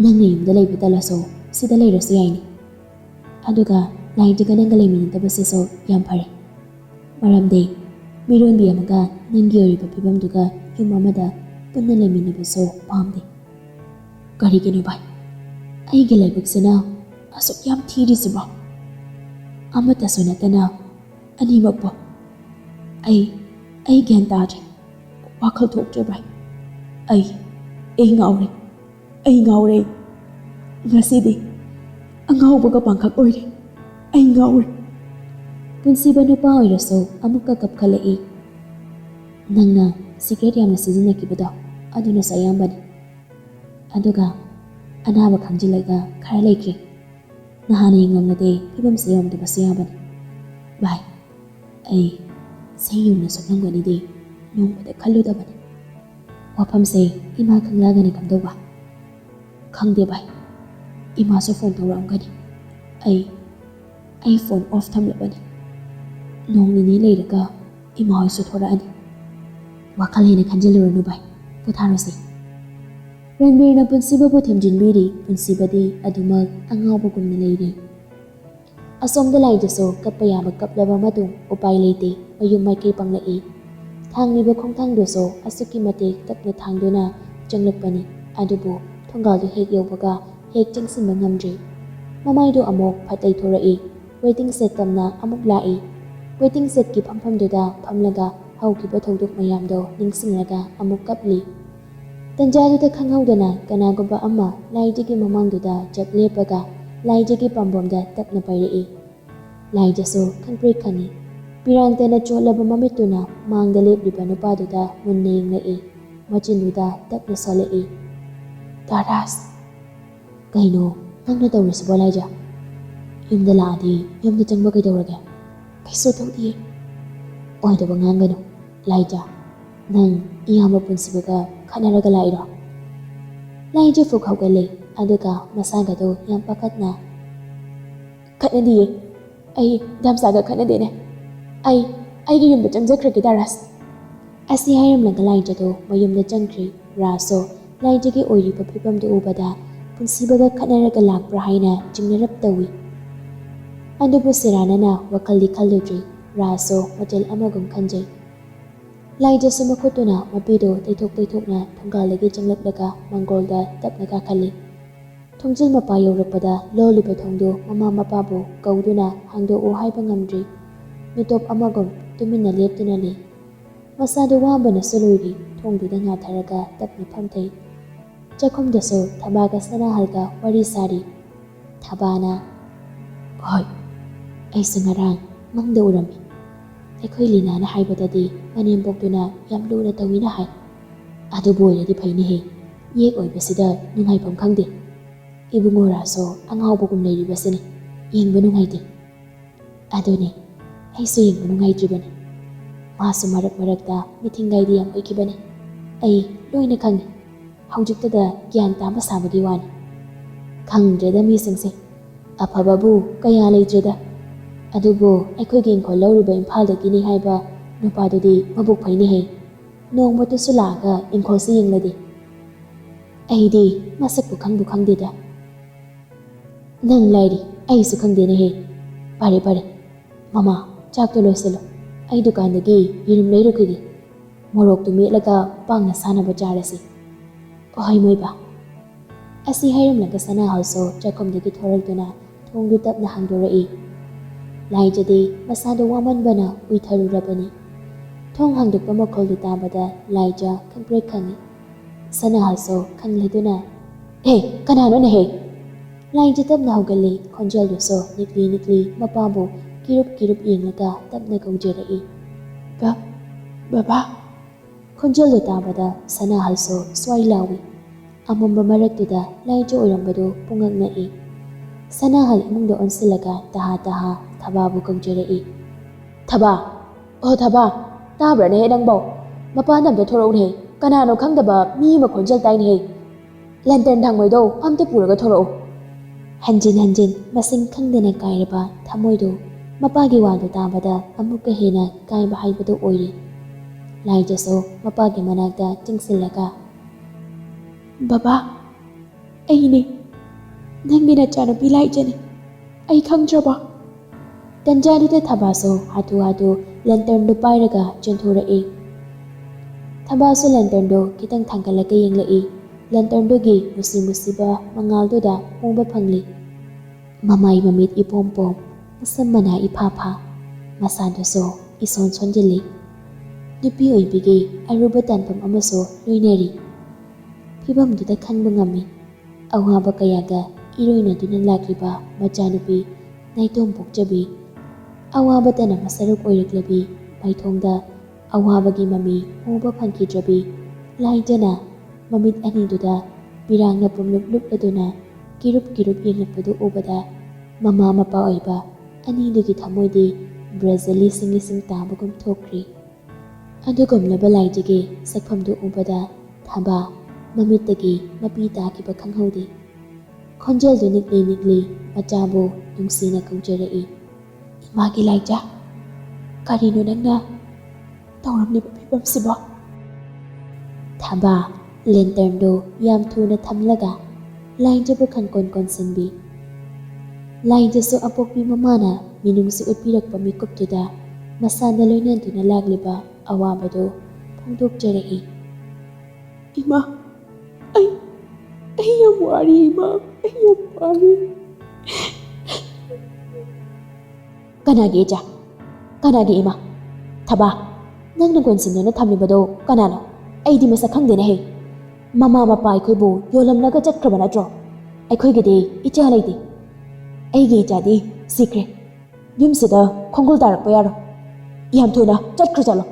ꯅꯪꯅ ꯌꯨꯝꯗ ꯂꯩꯕ ꯇꯜꯂꯁꯨ ꯁꯤꯗ ꯂꯩꯔꯁꯨ ꯌꯥꯏꯅꯤ꯫ ꯑꯗꯨꯒ ꯂꯥꯏꯖꯒ ꯅꯪꯒ ꯂꯩꯃꯤꯟꯅꯗꯕꯁꯤꯁꯨ ꯌꯥꯝ ꯐꯔꯦ, ꯃꯔꯝꯗꯤ ꯃꯤꯔꯣꯟꯕꯤ ꯑꯃꯒ ꯅꯪꯒꯤ ꯑꯣꯏꯔꯤꯕ ꯐꯤꯕꯝꯗꯨꯒ ꯌꯨꯝ ꯑꯃꯗ ꯄꯨꯟꯅ ꯂꯩꯃꯤꯟꯅꯕꯁꯨ ꯄꯥꯝꯗꯦ꯫ ꯀꯔꯤꯒꯤꯅꯣ ꯚꯥꯏ ꯑꯩꯒꯤ ꯂꯥꯏꯕꯛꯁꯤꯅ ꯑꯁꯨꯛ ꯌꯥꯝ ꯊꯤꯔꯤꯁꯤꯕꯣ? ꯑꯃꯠꯇꯁꯨ ꯅꯠꯇꯅ ꯑꯅꯤꯃꯛꯄꯨ ꯑꯩ ꯒ꯭ꯌꯥꯟ ꯇꯥꯗ꯭ꯔꯦ, ꯋꯥꯈꯜ ꯊꯣꯛꯇ꯭ꯔꯦ ꯚꯥꯏ꯫ ꯑꯩ ꯉꯥꯎꯔꯦ꯫ ꯉꯁꯤꯗꯤ ꯑꯉꯥꯎꯕꯒ ꯄꯥꯡꯈꯛ ꯑꯣꯏꯔꯦ꯫ ꯑꯩ ꯉꯥꯎꯔꯦ꯫ ꯄꯨꯟꯁꯤꯕ ꯅꯨꯄꯥ ꯑꯣꯏꯔꯁꯨ ꯑꯃꯨꯛꯀ ꯀꯞꯈꯠꯂꯛꯏ꯫ ꯅꯪꯅ ꯁꯤꯒ꯭ꯔꯦꯠ ꯌꯥꯝꯅ ꯁꯤꯖꯤꯟꯅꯈꯤꯕꯗꯣ ꯑꯗꯨꯅꯁꯨ ꯑꯌꯥꯝꯕꯅꯤ꯫ ꯑꯗꯨꯒ ꯑꯅꯥꯕ ꯈꯪꯖꯤꯜꯂꯒ ꯈꯔ ꯂꯩꯈ꯭ꯔꯦ꯫ ꯅꯍꯥꯟꯅ ꯌꯦꯡꯂꯝꯂꯗꯤ ꯐꯤꯕꯝꯁꯦ ꯌꯧꯔꯝꯗꯕꯁꯨ ꯌꯥꯕꯅꯤ꯫ ꯚꯥꯏ, ꯑꯩ ꯁꯦꯡꯌꯨꯝꯅ ꯁꯣꯛꯂꯝꯒꯅꯤꯗꯤ ꯅꯣꯡꯃꯗ ꯈꯜꯂꯨꯗꯕꯅꯤ꯫ ꯋꯥꯐꯝꯁꯦ ꯏꯃꯥ ꯈꯪꯂꯛꯑꯒꯅꯤ ꯀꯝꯗꯧꯕ? ꯈꯪꯗꯦ ꯚꯥꯏ, ꯏꯃꯥꯁꯨ ꯐꯣꯟ ꯇꯧꯔꯛꯑꯝꯒꯅꯤ꯫ ꯑꯩ ꯐꯣꯟ ꯑꯣꯐ ꯊꯝꯂꯕꯅꯤ꯫ ꯅꯣꯡ ꯅꯤꯅꯤ ꯂꯩꯔꯒ ꯏꯃꯥ ꯍꯣꯏꯁꯨ ꯊꯣꯔꯛꯑꯅꯤ꯫ ꯋꯥꯈꯜ ꯍꯦꯟꯅ ꯈꯟꯖꯤꯜꯂꯨꯔꯅꯨ ꯚꯥꯏ, ꯄꯣꯊꯥꯔꯁꯤ꯫ ꯔꯟꯕꯤꯔꯅ ꯄꯨꯟꯁꯤꯕꯕꯨ ꯊꯦꯝꯖꯤꯟꯕꯤꯔꯤ꯫ ꯄꯨꯟꯁꯤꯕꯗꯤ ꯑꯗꯨꯃꯛ ꯑꯉꯥꯎꯕꯒꯨꯝꯅ ꯂꯩꯔꯤ꯫ ꯑꯁꯣꯝꯗ ꯂꯥꯏꯗꯨꯁꯨ ꯀꯞꯄ ꯌꯥꯕ ꯀꯞꯂꯕ ꯃꯇꯨꯡ ꯎꯄꯥꯏ ꯂꯩꯇꯦ, ꯃꯌꯨꯝ ꯃꯥꯏꯀꯩ ꯄꯥꯡꯂꯛꯏ꯫ ꯊꯥꯡꯂꯤꯕ ꯈꯣꯡꯊꯥꯡꯗꯨꯁꯨ ꯑꯁꯨꯛꯀꯤ ꯃꯇꯤꯛ ꯇꯞꯅ ꯊꯥꯡꯗꯨꯅ ꯆꯪꯂꯛꯄꯅꯤ꯫ ꯑꯗꯨꯕꯨ ꯊꯣꯡꯒꯥꯜꯗꯨ ꯍꯦꯛ ꯌꯧꯕꯒ ꯍꯦꯛ ꯆꯪꯁꯤꯟꯕ ꯉꯝꯗ꯭ꯔꯤ꯫ ꯃꯃꯥꯏꯗꯨ ꯑꯃꯨꯛ ꯐꯠ ꯇꯩꯊꯣꯔꯛꯏ꯫ ꯋꯦꯇꯤꯡ ꯁꯦꯠ ꯇꯝꯅ ꯑꯃꯨꯛ ꯂꯥꯛꯏ꯫ ꯋꯦꯇꯤꯡ ꯁꯦꯠꯀꯤ ꯐꯝꯐꯝꯗꯨꯗ ꯐꯝꯂꯒ ꯍꯧꯈꯤꯕ ꯊꯧꯗꯣꯛ ꯃꯌꯥꯝꯗꯣ ꯅꯤꯡꯁꯤꯡꯂꯒ ꯑꯃꯨꯛ ꯀꯞꯂꯤ꯫ ꯇꯟꯖꯥꯗꯨꯗ ꯈꯪꯍꯧꯗꯅ ꯀꯅꯥꯒꯨꯝꯕ ꯑꯃ ꯂꯥꯏꯖꯒꯤ ꯃꯃꯥꯡꯗꯨꯗ ꯆꯞ ꯂꯦꯞꯄꯒ ꯂꯥꯏꯖꯒꯤ ꯄꯥꯝꯕꯣꯝꯗ ꯇꯞꯅ ꯄꯥꯏꯔꯛꯏ꯫ ꯂꯥꯏꯖꯁꯨ ꯈꯪꯄ꯭ꯔꯦꯛ ꯈꯪꯏ꯫ ꯄꯤꯔꯥꯡꯇꯅ ꯆꯣꯠꯂꯕ ꯃꯃꯤꯠꯇꯨꯅ ꯃꯥꯡꯗ ꯂꯦꯞꯂꯤꯕ ꯅꯨꯄꯥꯗꯨꯗ ꯃꯨꯟꯅ ꯌꯦꯡꯂꯛꯏ꯫ ꯃꯆꯤꯟꯗꯨꯗ ꯇꯞꯅ ꯁꯣꯜꯂꯛꯏ꯫ ꯗꯥꯔꯥꯁ! ꯀꯩꯅꯣ ꯅꯪꯅ ꯇꯧꯔꯤꯁꯤꯕꯣ ꯂꯥꯏꯖ? ꯌꯨꯝꯗ ꯂꯥꯛꯑꯗꯤ ꯌꯨꯝꯗ ꯆꯪꯕ ꯀꯩꯗꯧꯔꯒꯦ? ꯀꯩꯁꯨ ꯇꯧꯗꯤꯌꯦ꯫ ꯑꯣꯏꯗꯕ ꯉꯥꯡꯒꯅꯨ ꯂꯥꯏꯖ, ꯅꯪ ꯏꯌꯥꯝꯕ ꯄꯨꯟꯁꯤꯕꯒ ꯈꯠꯅꯔꯒ ꯂꯥꯛꯏꯔꯣ? ꯂꯥꯏꯖ ꯐꯨꯛ ꯍꯧꯒꯠꯂꯦ ꯑꯗꯨꯒ ꯃꯁꯥꯒꯗꯣ ꯌꯥꯝ ꯄꯥꯈꯠꯅ ꯈꯠꯅꯗꯤꯌꯦ, ꯑꯩ ꯗꯥꯝꯆꯥꯒ ꯈꯠꯅꯗꯦꯅꯦ꯫ ꯑꯩꯒꯤ ꯌꯨꯝꯗ ꯆꯪꯖꯈ꯭ꯔꯒꯦ ꯗꯥꯔꯥꯁ꯫ ꯑꯁꯤ ꯍꯥꯏꯔꯝꯂꯒ ꯂꯥꯏꯖꯗꯣ ꯃꯌꯨꯝꯗ ꯆꯪꯈ꯭ꯔꯤ꯫ ꯔꯥꯖꯁꯨ ꯂꯥꯏꯖꯒꯤ ꯑꯣꯏꯔꯤꯕ ꯐꯤꯕꯝꯗꯨ ꯎꯕꯗ ꯄꯨꯟꯁꯤꯕꯒ ꯈꯠꯅꯔꯒ ꯂꯥꯛꯄ꯭ꯔꯥ ꯍꯥꯏꯅ ꯆꯤꯡꯅꯔꯞ ꯇꯧꯏ꯫ ꯑꯗꯨꯕꯨ ꯁꯦꯔꯥꯅꯅ ꯋꯥꯈꯜꯗꯤ ꯈꯜꯂꯨꯗ꯭ꯔꯤ꯫ ꯔꯥꯖꯁꯨ ꯃꯆꯜ ꯑꯃꯒꯨꯝ ꯈꯟꯖꯩ꯫ ꯂꯥꯏꯖꯁꯨ ꯃꯈꯨꯠꯇꯨꯅ ꯃꯄꯤꯗꯨ ꯇꯩꯊꯣꯛ ꯇꯩꯊꯣꯛꯅ ꯊꯣꯡꯒꯥꯜꯗꯒꯤ ꯆꯪꯂꯛꯂꯒ ꯃꯥꯡꯒꯣꯜꯗ ꯇꯞꯅ ꯀꯥꯈꯠꯂꯤ꯫ ꯊꯣꯡꯖꯤꯜ ꯃꯄꯥ ꯌꯧꯔꯛꯄꯗ ꯂꯣꯜꯂꯤꯕ ꯊꯣꯡꯗꯨ ꯃꯃꯥ ꯃꯄꯥꯕꯨ ꯀꯧꯗꯨꯅ ꯍꯥꯡꯗꯣꯛꯎ ꯍꯥꯏꯕ ꯉꯝꯗ꯭ꯔꯤ꯫ ꯃꯤꯇꯣꯞ ꯑꯃꯒꯨꯝ ꯇꯨꯃꯤꯟꯅ ꯂꯦꯞꯇꯨꯅ ꯂꯩ꯫ ꯃꯁꯥꯗꯨ ꯋꯥꯕꯅꯁꯨ ꯂꯣꯏꯔꯤ꯫ ꯊꯣꯡꯗꯨꯗ ꯉꯥꯊꯔꯒ ꯇꯞꯅ ꯐꯝꯊꯩ꯫ ꯆꯥꯛꯈꯨꯝꯗꯁꯨ ꯊꯕꯥꯒ ꯁꯅꯥꯍꯜꯒ ꯋꯥꯔꯤ ꯁꯥꯔꯤ꯫ ꯊꯕꯥꯅ ꯍꯣꯏ, ꯑꯩꯁꯨ ꯉꯔꯥꯡ ꯃꯪꯗ ꯎꯔꯝꯃꯤ꯫ ꯑꯩꯈꯣꯏ ꯂꯤꯅꯥꯅ ꯍꯥꯏꯕꯗꯗꯤ ꯃꯅꯦꯝꯕꯣꯛꯇꯨꯅ ꯌꯥꯝ ꯂꯨꯅ ꯇꯧꯏꯅ ꯍꯥꯏ꯫ ꯑꯗꯨꯕꯨ ꯑꯣꯏꯔꯗꯤ ꯐꯩꯅꯦꯍꯦ, ꯌꯦꯛ ꯑꯣꯏꯕꯁꯤꯗ ꯅꯨꯡꯉꯥꯏꯐꯝ ꯈꯪꯗꯦ꯫ ꯏꯕꯨꯡꯉꯣ ꯔꯥꯖꯁꯨ ꯑꯉꯥꯎꯕꯒꯨꯝ ꯂꯩꯔꯤꯕꯁꯤꯅꯤ, ꯌꯦꯡꯕ ꯅꯨꯡꯉꯥꯏꯇꯦ꯫ ꯑꯗꯨꯅꯤ, ꯑꯩꯁꯨ ꯌꯦꯡꯕ ꯅꯨꯡꯉꯥꯏꯇ꯭ꯔꯤꯕꯅꯤ꯫ ꯃꯥꯁꯨ ꯃꯔꯛ ꯃꯔꯛꯇ ꯃꯤꯊꯤꯡꯒꯥꯏꯗꯤ ꯌꯥꯝ ꯑꯣꯏꯈꯤꯕꯅꯤ꯫ ꯑꯩ ꯂꯣꯏꯅ ꯈꯪꯉꯤ꯫ ꯍꯧꯖꯤꯛꯇꯗ ꯒ꯭ꯌꯥꯟ ꯇꯥꯕ ꯁꯥꯕꯒꯤ ꯋꯥꯅꯤ꯫ ꯈꯪꯗ꯭ꯔꯦꯗ ꯃꯤꯁꯤꯡꯁꯦ, ꯑꯐꯕꯕꯨ ꯀꯌꯥ ꯂꯩꯇ꯭ꯔꯦꯗ꯫ ꯑꯗꯨꯕꯨ ꯑꯩꯈꯣꯏꯒꯤ ꯏꯪꯈꯣꯜ ꯂꯧꯔꯤꯕ ꯏꯝꯐꯥꯜꯗꯒꯤꯅꯤ ꯍꯥꯏꯕ ꯅꯨꯄꯥꯗꯨꯗꯤ ꯃꯕꯨꯛ ꯐꯩꯅꯦꯍꯦ꯫ ꯅꯣꯡꯃꯇꯁꯨ ꯂꯥꯛꯑꯒ ꯏꯪꯈꯣꯜꯁꯤ ꯌꯦꯡꯂꯗꯦ꯫ ꯑꯩꯗꯤ ꯃꯁꯛꯄꯨ ꯈꯪꯕꯨ ꯈꯪꯗꯦꯗ꯫ ꯅꯪ ꯂꯥꯏꯔꯤ, ꯑꯩꯁꯨ ꯈꯪꯗꯦꯅꯦꯍꯦ꯫ ꯐꯔꯦ ꯐꯔꯦ, ꯃꯃꯥ ꯆꯥꯛꯇꯣ ꯂꯣꯏꯁꯤꯜꯂꯣ, ꯑꯩ ꯗꯨꯀꯥꯟꯗꯒꯤ ꯌꯦꯔꯨꯝ ꯂꯩꯔꯨꯈꯤꯒꯦ꯫ ꯃꯣꯔꯣꯛꯇꯨ ꯃꯦꯠꯂꯒ ꯄꯥꯡꯅ ꯁꯥꯅꯕ ꯆꯥꯔꯁꯤ꯫ ꯍꯣꯏ ꯃꯣꯏꯕꯥ꯫ ꯑꯁꯤ ꯍꯥꯏꯔꯝꯂꯒ ꯁꯅꯥꯍꯜꯁꯨ ꯆꯥꯛꯈꯨꯝꯗꯒꯤ ꯊꯣꯔꯛꯇꯨꯅ ꯊꯣꯡꯗꯨ ꯇꯞꯅ ꯍꯥꯡꯗꯣꯔꯛꯏ꯫ ꯂꯥꯏꯖꯗꯤ ꯃꯁꯥꯗꯨ ꯋꯥꯃꯟꯕꯅ ꯎꯏꯊꯔꯨꯔꯕꯅꯤ꯫ ꯊꯣꯡ ꯍꯥꯡꯗꯣꯛꯄ ꯃꯈꯣꯜꯗꯨ ꯇꯥꯕꯗ ꯂꯥꯏꯖ ꯈꯪꯄ꯭ꯔꯦꯛ ꯈꯪꯏ꯫ ꯁꯅꯥꯍꯜꯁꯨ ꯈꯪꯂꯗꯨꯅ ꯍꯦ, ꯀꯅꯥꯅꯣꯅꯦꯍꯦ? ꯂꯥꯏꯖ ꯇꯞꯅ ꯍꯧꯒꯠꯂꯤ꯫ ꯈꯣꯟꯖꯦꯜꯗꯨꯁꯨ ꯅꯤꯛꯂꯤ ꯅꯤꯛꯂꯤ ꯃꯄꯥꯕꯨ ꯀꯤꯔꯨꯞ ꯀꯤꯔꯨꯞ ꯌꯦꯡꯂꯒ ꯇꯞꯅ ꯀꯧꯖꯔꯛꯏ꯫ ꯕꯕꯥ! ꯈꯣꯟꯖꯦꯜꯗꯨ ꯇꯥꯕꯗ ꯁꯅꯥꯍꯜꯁꯨ ꯁ꯭ꯋꯥꯏ ꯂꯥꯎꯏ꯫ ꯑꯃꯝꯕ ꯃꯔꯛꯇꯨꯗ ꯂꯥꯏꯖ ꯑꯣꯏꯔꯝꯕꯗꯨ ꯄꯨꯡꯉꯛ ꯉꯛꯏ꯫ ꯁꯅꯥꯍꯜ ꯏꯃꯨꯡꯗ ꯑꯣꯟꯁꯤꯜꯂꯒ ꯇꯍꯥ ꯇꯍꯥ ꯊꯕꯥꯕꯨ ꯀꯧꯖꯔꯛꯏ꯫ ꯊꯕꯥ! ꯑꯣ ꯊꯕꯥ! ꯇꯥꯕ꯭ꯔꯅꯦꯍꯦ ꯅꯪꯕꯣ? ꯃꯄꯥꯟꯗ ꯑꯝꯇ ꯊꯣꯔꯛꯎꯅꯦꯍꯦ, ꯀꯅꯥꯅꯣ ꯈꯪꯗꯕ ꯃꯤ ꯑꯃ ꯈꯣꯟꯖꯦꯜ ꯇꯥꯏꯅꯦꯍꯦ꯫ ꯂꯦꯟꯇꯔꯟ ꯊꯥꯡꯃꯩꯗꯣ ꯑꯝꯇ ꯄꯨꯔꯒ ꯊꯣꯔꯛꯎ꯫ ꯍꯟꯖꯤꯟ ꯍꯟꯖꯤꯟ ꯃꯁꯤꯡ ꯈꯪꯗꯅ ꯀꯥꯏꯔꯕ ꯊꯃꯣꯏꯗꯨ ꯃꯄꯥꯒꯤ ꯋꯥꯗꯨ ꯇꯥꯕꯗ ꯑꯃꯨꯛꯀ ꯍꯦꯟꯅ ꯀꯥꯏꯕ ꯍꯥꯏꯕꯗꯨ ꯑꯣꯏꯔꯤ꯫ ꯂꯥꯏꯖꯁꯨ ꯃꯄꯥꯒꯤ ꯃꯅꯥꯛꯇ ꯆꯪꯁꯤꯜꯂꯒ ꯕꯕꯥ, ꯑꯩꯅꯦ, ꯅꯪꯒꯤ ꯅꯆꯥꯅꯨꯄꯤ ꯂꯥꯏꯖꯅꯦ, ꯑꯩ ꯈꯪꯗ꯭ꯔꯕꯣ? ꯇꯟꯖꯥꯗꯨꯗ ꯊꯕꯥꯁꯨ ꯍꯥꯊꯨ ꯍꯥꯊꯨ ꯂꯦꯟꯇꯔꯟꯗꯨ ꯄꯥꯏꯔꯒ ꯆꯦꯟꯊꯣꯔꯛꯏ꯫ ꯊꯕꯥꯁꯨ ꯂꯦꯟꯇꯔꯟꯗꯨ ꯈꯤꯇꯪ ꯊꯥꯡꯒꯠꯂꯒ ꯌꯦꯡꯂꯛꯏ꯫ ꯂꯦꯟꯇꯔꯟꯗꯨꯒꯤ ꯃꯨꯁꯤ ꯃꯨꯁꯤꯕ ꯃꯉꯥꯜꯗꯨꯗ ꯎꯕ ꯐꯪꯂꯤ꯫ ꯃꯃꯥꯏ ꯃꯃꯤꯠ ꯏꯄꯣꯝ ꯄꯣꯝ, ꯃꯁꯝ ꯃꯅꯥ ꯏꯐꯥ ꯐꯥ, ꯃꯁꯥꯗꯨꯁꯨ ꯏꯁꯣꯟ ꯁꯣꯟꯖꯤꯜꯂꯤ꯫ ꯅꯨꯄꯤ ꯑꯣꯏꯕꯤꯒꯤ ꯑꯔꯨꯕ ꯇꯥꯟꯐꯝ ꯑꯃꯁꯨ ꯂꯣꯏꯅꯔꯤ꯫ ꯐꯤꯕꯝꯗꯨꯗ ꯈꯪꯕ ꯉꯝꯃꯤ ꯑꯋꯥꯕ ꯀꯌꯥꯒ ꯏꯔꯣꯏꯅꯗꯨꯅ ꯂꯥꯛꯂꯤꯕ ꯃꯆꯥꯅꯨꯄꯤ ꯅꯥꯏꯇꯣꯝ ꯄꯣꯛꯆꯕꯤ, ꯑꯋꯥꯕꯇꯅ ꯃꯁꯔꯨꯛ ꯑꯣꯏꯔꯛꯂꯕꯤ, ꯃꯥꯏꯊꯣꯡꯗ ꯑꯋꯥꯕꯒꯤ ꯃꯃꯤ ꯎꯕ ꯐꯪꯈꯤꯗ꯭ꯔꯕꯤ ꯂꯥꯏꯖꯅ ꯃꯃꯤꯠ ꯑꯅꯤꯗꯨꯗ ꯄꯤꯔꯥꯡꯅ ꯄꯨꯡꯂꯨꯞ ꯂꯨꯞꯂꯗꯨꯅ ꯀꯤꯔꯨꯞ ꯀꯤꯔꯨꯞ ꯌꯦꯡꯂꯛꯄꯗꯨ ꯎꯕꯗ ꯃꯃꯥ ꯃꯄꯥ ꯑꯣꯏꯕ ꯑꯅꯤꯗꯨꯒꯤ ꯊꯃꯣꯏꯗꯤ ꯕ꯭ꯔꯖ ꯂꯤꯁꯤꯡ ꯂꯤꯁꯤꯡ ꯇꯥꯕꯒꯨꯝ ꯊꯣꯛꯈ꯭ꯔꯤ꯫ ꯑꯗꯨꯒꯨꯝꯂꯕ ꯂꯥꯏꯖꯒꯤ ꯁꯛꯐꯝꯗꯨ ꯎꯕꯗ ꯊꯕꯥ ꯃꯃꯤꯠꯇꯒꯤ ꯃꯄꯤ ꯇꯥꯈꯤꯕ ꯈꯪꯍꯧꯗꯦ꯫ ꯈꯣꯟꯖꯦꯜꯗꯨ ꯅꯤꯛꯂꯤ ꯅꯤꯛꯂꯤ ꯃꯆꯥꯕꯨ ꯅꯨꯡꯁꯤꯅ ꯀꯧꯖꯔꯛꯏ꯫ ꯏꯃꯥꯒꯤ ꯂꯥꯏꯖ, ꯀꯔꯤꯅꯣ ꯅꯪꯅ ꯇꯧꯔꯝꯂꯤꯕ ꯐꯤꯕꯝꯁꯤꯕꯣ? ꯊꯕꯥ ꯂꯦꯟꯇꯔꯟꯗꯨ ꯌꯥꯝ ꯊꯨꯅ ꯊꯝꯂꯒ ꯂꯥꯏꯖꯕꯨ ꯈꯪꯀꯣꯟ ꯀꯣꯟꯁꯤꯟꯕꯤ꯫ ꯂꯥꯏꯖꯁꯨ ꯑꯄꯣꯛꯄꯤ ꯃꯃꯥꯅ ꯃꯤꯅꯨꯡꯁꯤ ꯎꯠꯄꯤꯔꯛꯄ ꯃꯤꯀꯨꯞꯇꯨꯗ ꯃꯁꯥꯗ ꯂꯣꯏꯅꯗꯨꯅ ꯂꯥꯛꯂꯤꯕ ꯑꯋꯥꯕꯗꯨ ꯐꯣꯡꯗꯣꯛꯆꯔꯛꯏ꯫ ꯏꯃꯥ, ꯑꯩ ꯌꯥꯝ ꯋꯥꯔꯤ ꯏꯃꯥ, ꯑꯩ ꯌꯥꯝ ꯋꯥꯔꯤ. ꯀꯅꯥꯒꯤ ꯏꯆꯥ? ꯀꯅꯥꯒꯤ ꯏꯃꯥ? ꯊꯕꯥ, ꯅꯪꯅ ꯀꯣꯟꯁꯤꯟꯗꯨꯅ ꯊꯝꯂꯤꯕꯗꯣ ꯀꯅꯥꯅꯣ? ꯑꯩꯗꯤ ꯃꯁꯛ ꯈꯪꯗꯦꯅꯦꯍꯦ. ꯃꯃꯥ ꯃꯄꯥ ꯑꯩꯈꯣꯏꯕꯨ ꯌꯣꯜꯂꯝꯂꯒ ꯆꯠꯈ꯭ꯔꯕ ꯅꯠꯇ꯭ꯔꯣ? ꯑꯩꯈꯣꯏꯒꯤꯗꯤ ꯏꯆꯥ ꯂꯩꯇꯦ. ꯑꯩꯒꯤ ꯏꯆꯥꯗꯤ ꯁꯤꯈ꯭ꯔꯦ. ꯌꯨꯝꯁꯤꯗ ꯈꯣꯡꯒꯨꯜ ꯇꯥꯔꯛꯄ ꯌꯥꯔꯣꯏ. ꯌꯥꯝ ꯊꯨꯅ ꯆꯠꯈ꯭ꯔ ꯆꯠꯂꯣ.